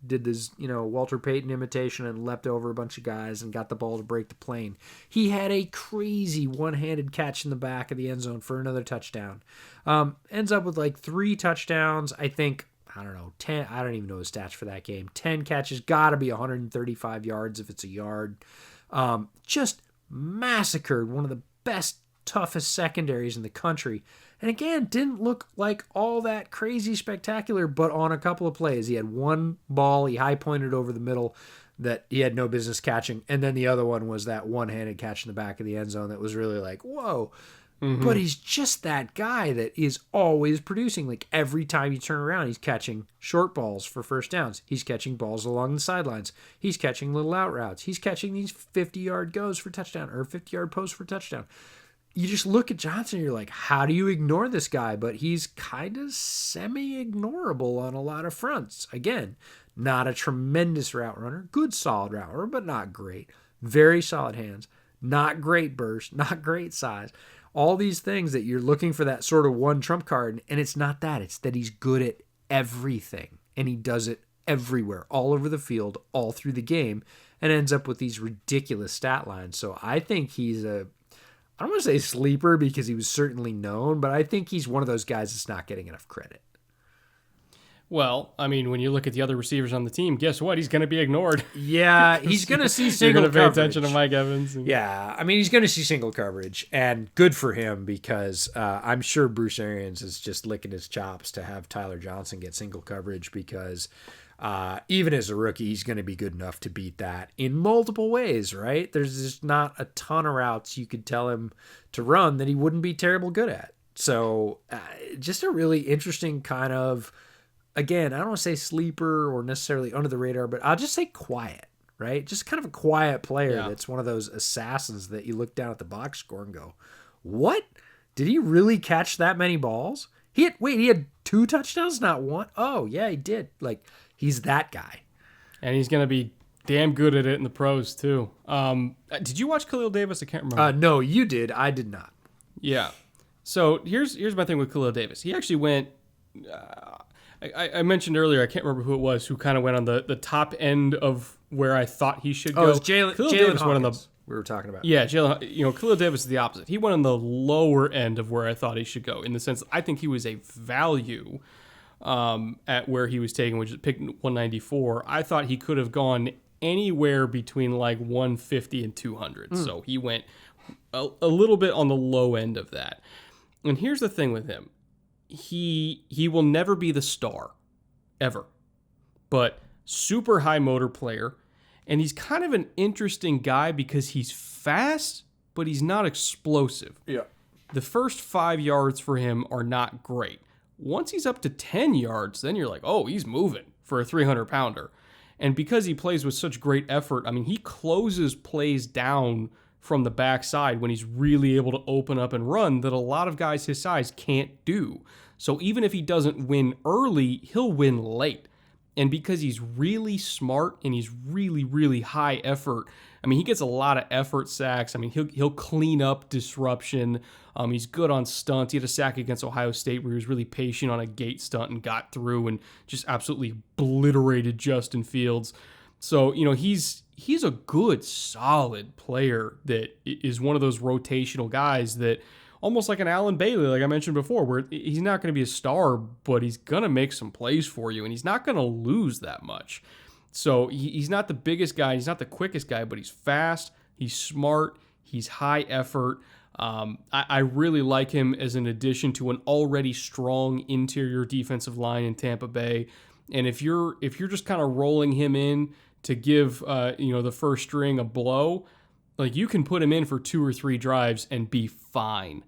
did this, Walter Payton imitation and leapt over a bunch of guys and got the ball to break the plane. He had a crazy one-handed catch in the back of the end zone for another touchdown. Ends up with like 3 touchdowns. I think, 10, I don't even know the stats for that game. 10 catches, gotta be 135 yards if it's a yard. Just massacred one of the best, toughest secondaries in the country. And again, didn't look like all that crazy spectacular, but on a couple of plays, he had one ball he high pointed over the middle that he had no business catching. And then the other one was that one-handed catch in the back of the end zone that was really like, whoa. Mm-hmm. But he's just that guy that is always producing. Like every time you turn around, he's catching short balls for first downs. He's catching balls along the sidelines. He's catching little out routes. He's catching these 50-yard goes for touchdown or 50-yard posts for touchdown. You just look at Johnson and you're like, how do you ignore this guy? But he's kind of semi-ignorable on a lot of fronts. Again, not a tremendous route runner. Good solid route runner, but not great. Very solid hands. Not great burst. Not great size. All these things that you're looking for that sort of one trump card. And it's not that. It's that he's good at everything. And he does it everywhere. All over the field. All through the game. And ends up with these ridiculous stat lines. So I think he's I don't want to say sleeper because he was certainly known, but I think he's one of those guys that's not getting enough credit. Well, I mean, when you look at the other receivers on the team, guess what? He's going to be ignored. Yeah, he's going to see single coverage. You're going to pay attention to Mike Evans. Yeah, I mean, he's going to see single coverage, and good for him because I'm sure Bruce Arians is just licking his chops to have Tyler Johnson get single coverage because even as a rookie, he's going to be good enough to beat that in multiple ways, right? There's just not a ton of routes you could tell him to run that he wouldn't be terrible good at. So just a really interesting kind of, again, I don't want to say sleeper or necessarily under the radar, but I'll just say quiet, right? Just kind of a quiet player that's one of those assassins that you look down at the box score and go, what? Did he really catch that many balls? He had 2 touchdowns, not 1? Oh, yeah, he did. Like, he's that guy. And he's going to be damn good at it in the pros, too. Did you watch Khalil Davis? I can't remember. No, you did. I did not. Yeah. So here's my thing with Khalil Davis. He actually went... I mentioned earlier, I can't remember who it was, who kind of went on the top end of where I thought he should go. Oh, it was Jalen Hawkins we were talking about. Yeah, Khalil Davis is the opposite. He went on the lower end of where I thought he should go, in the sense I think he was a value at where he was taken, which is picked 194. I thought he could have gone anywhere between like 150 and 200. So he went a little bit on the low end of that. And here's the thing with him. He will never be the star, ever. But super high motor player. And he's kind of an interesting guy because he's fast, but he's not explosive. Yeah. The first 5 yards for him are not great. Once he's up to 10 yards, then you're like, oh, he's moving for a 300-pounder. And because he plays with such great effort, I mean, he closes plays down from the backside when he's really able to open up and run that a lot of guys his size can't do. So even if he doesn't win early, he'll win late. And because he's really smart and he's really, really high effort, I mean, he gets a lot of effort sacks. I mean, he'll clean up disruption. He's good on stunts. He had a sack against Ohio State where he was really patient on a gate stunt and got through and just absolutely obliterated Justin Fields. So, he's a good, solid player that is one of those rotational guys that almost like an Allen Bailey, like I mentioned before, where he's not going to be a star, but he's going to make some plays for you, and he's not going to lose that much. So he's not the biggest guy, he's not the quickest guy, but he's fast, he's smart, he's high effort. I really like him as an addition to an already strong interior defensive line in Tampa Bay. And if you're just kind of rolling him in to give the first string a blow, like you can put him in for 2 or 3 drives and be fine.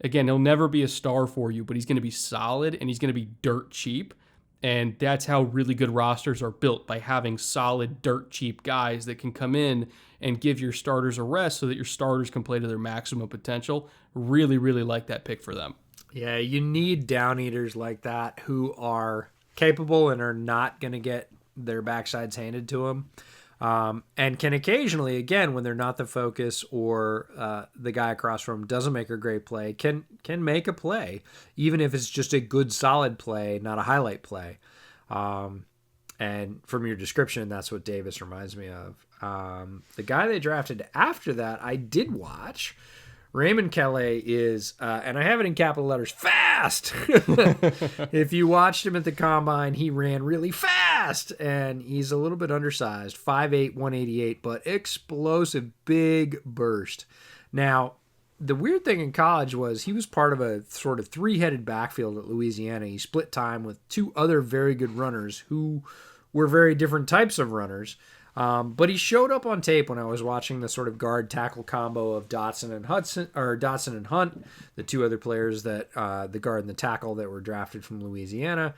Again, he'll never be a star for you, but he's going to be solid and he's going to be dirt cheap. And that's how really good rosters are built, by having solid, dirt cheap guys that can come in and give your starters a rest so that your starters can play to their maximum potential. Really, really like that pick for them. Yeah, you need down eaters like that who are capable and are not going to get their backsides handed to them. And can occasionally, again, when they're not the focus or the guy across from him doesn't make a great play, can make a play, even if it's just a good, solid play, not a highlight play. And from your description, that's what Davis reminds me of. The guy they drafted after that, I did watch. Raymond Kelly is, and I have it in capital letters, fast. If you watched him at the combine, he ran really fast, and he's a little bit undersized, 5'8", 188, but explosive, big burst. Now, the weird thing in college was he was part of a sort of three-headed backfield at Louisiana. He split time with two other very good runners who were very different types of runners. But he showed up on tape when I was watching the sort of guard tackle combo of Dotson and Hunt, the two other players that the guard and the tackle that were drafted from Louisiana.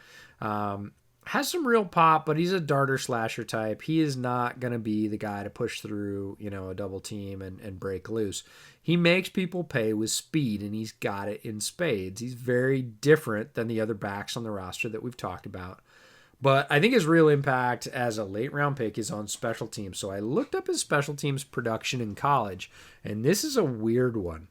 Has some real pop, but he's a darter slasher type. He is not going to be the guy to push through, a double team and break loose. He makes people pay with speed, and he's got it in spades. He's very different than the other backs on the roster that we've talked about. But I think his real impact as a late-round pick is on special teams. So I looked up his special teams production in college, and this is a weird one.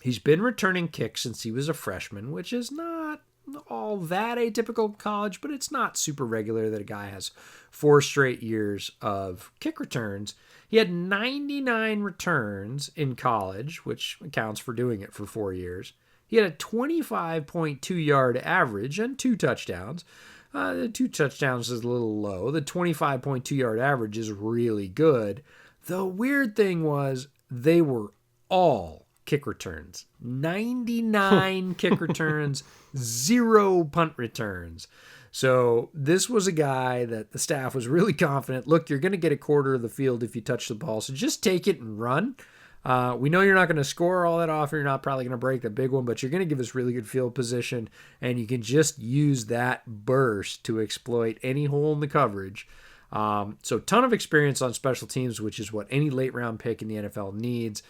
He's been returning kicks since he was a freshman, which is not all that atypical in college, but it's not super regular that a guy has 4 straight years of kick returns. He had 99 returns in college, which accounts for doing it for 4 years. He had a 25.2-yard average and 2 touchdowns. The 2 touchdowns is a little low. The 25.2-yard average is really good. The weird thing was they were all kick returns. 99 kick returns, 0 punt returns. So this was a guy that the staff was really confident. Look, you're going to get a quarter of the field if you touch the ball, so just take it and run. We know you're not going to score all that often. You're not probably going to break the big one, but you're going to give us really good field position, and you can just use that burst to exploit any hole in the coverage. So ton of experience on special teams, which is what any late-round pick in the NFL needs.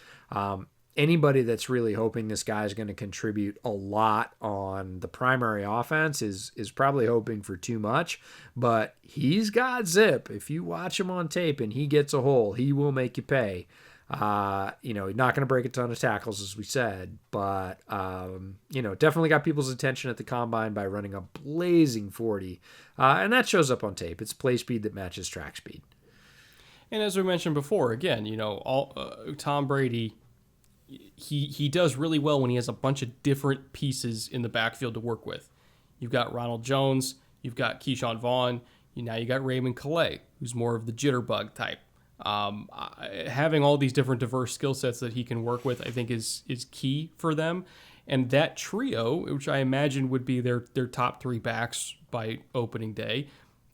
Anybody that's really hoping this guy is going to contribute a lot on the primary offense is probably hoping for too much, but he's got zip. If you watch him on tape and he gets a hole, he will make you pay. He's not going to break a ton of tackles, as we said, but, definitely got people's attention at the combine by running a blazing 40. And that shows up on tape. It's play speed that matches track speed. And as we mentioned before, again, Tom Brady, he does really well when he has a bunch of different pieces in the backfield to work with. You've got Ronald Jones, you've got Keyshawn Vaughn, now you got Raymond Calais, who's more of the jitterbug type. Having all these different diverse skill sets that he can work with, I think is key for them. And that trio, which I imagine would be their top 3 backs by opening day,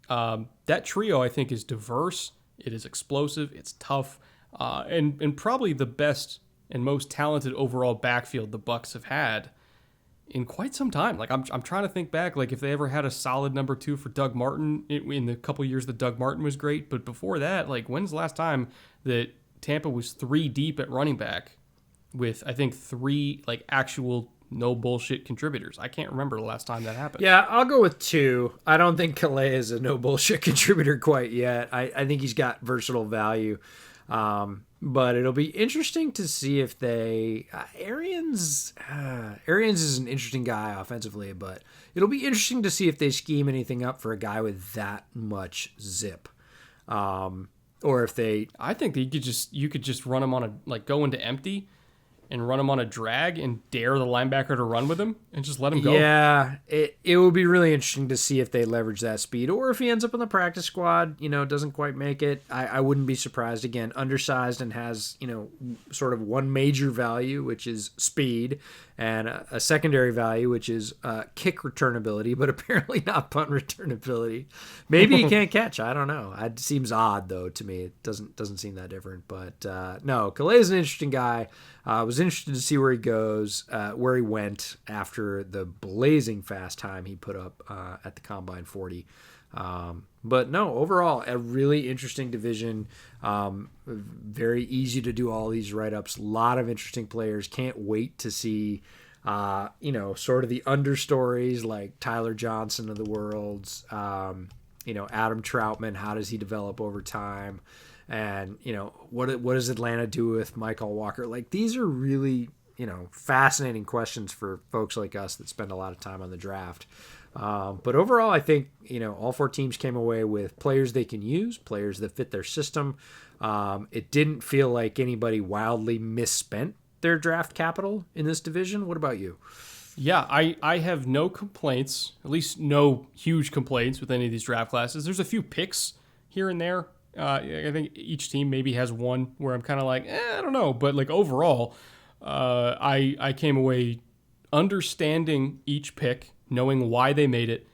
that trio I think is diverse, it is explosive, it's tough, and probably the best and most talented overall backfield the Bucks have had in quite some time. Like I'm trying to think back, like if they ever had a solid number 2 for Doug Martin in the couple years that Doug Martin was great. But before that, like when's the last time that Tampa was 3 deep at running back with, I think, 3 like actual no bullshit contributors? I can't remember the last time that happened. Yeah, I'll go with 2. I don't think Calais is a no bullshit contributor quite yet. I think he's got versatile value. But it'll be interesting to see if they Arians is an interesting guy offensively, but it'll be interesting to see if they scheme anything up for a guy with that much zip, or if they. I think that you could just run him on go into empty and run him on a drag and dare the linebacker to run with him and just let him go. Yeah, it will be really interesting to see if they leverage that speed or if he ends up in the practice squad, doesn't quite make it. I wouldn't be surprised. Again, undersized and has, sort of one major value, which is speed, and a secondary value, which is kick returnability, but apparently not punt returnability. Maybe he can't catch. I don't know. It seems odd, though, to me. It doesn't seem that different. But no, Calais is an interesting guy. I was interested to see where he goes, where he went after the blazing fast time he put up at the Combine 40. But no, overall, a really interesting division. Very easy to do all these write-ups. A lot of interesting players. Can't wait to see, sort of the understories like Tyler Johnson of the world. Adam Troutman, how does he develop over time? And, what does Atlanta do with Michael Walker? Like, these are really, fascinating questions for folks like us that spend a lot of time on the draft. But overall, I think, all 4 teams came away with players they can use, players that fit their system. It didn't feel like anybody wildly misspent their draft capital in this division. What about you? Yeah, I have no complaints, at least no huge complaints with any of these draft classes. There's a few picks here and there. I think each team maybe has one where I'm kind of like, I don't know. But like overall, I came away understanding each pick, knowing why they made it,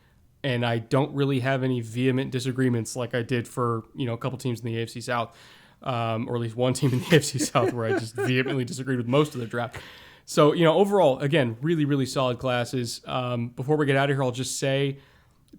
and I don't really have any vehement disagreements like I did for a couple teams in the AFC South, or at least one team in the AFC South where I just vehemently disagreed with most of the draft. So, overall, again, really, really solid classes. Before we get out of here, I'll just say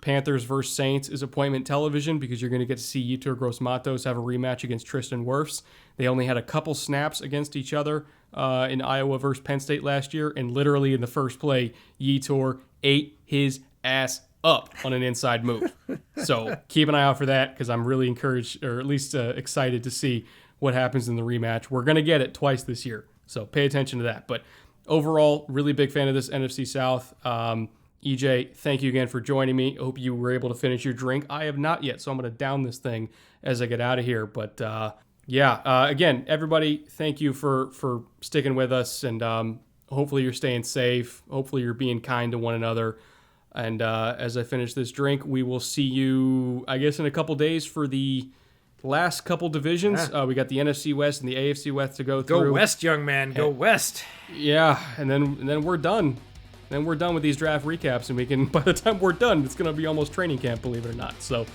Panthers versus Saints is appointment television because you're going to get to see Yetur Gross-Matos have a rematch against Tristan Wirfs. They only had a couple snaps against each other in Iowa versus Penn State last year, and literally in the first play, Yetur ate his ass up on an inside move. So keep an eye out for that because I'm really encouraged, or at least excited to see what happens in the rematch. We're going to get it twice this year. So pay attention to that. But overall, really big fan of this NFC South. EJ, thank you again for joining me. I hope you were able to finish your drink. I have not yet, so I'm going to down this thing as I get out of here. But again, everybody, thank you for sticking with us. And hopefully you're staying safe. Hopefully you're being kind to one another. And as I finish this drink, we will see you, I guess, in a couple days for the last couple divisions. Yeah. We got the NFC West and the AFC West to go through. Go West, young man. Go West. Yeah, and then we're done. Then we're done with these draft recaps, and we can. By the time we're done, it's going to be almost training camp, believe it or not. So,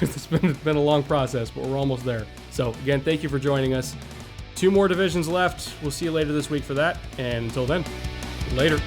it's been a long process, but we're almost there. So again, thank you for joining us. 2 more divisions left. We'll see you later this week for that. And until then, later.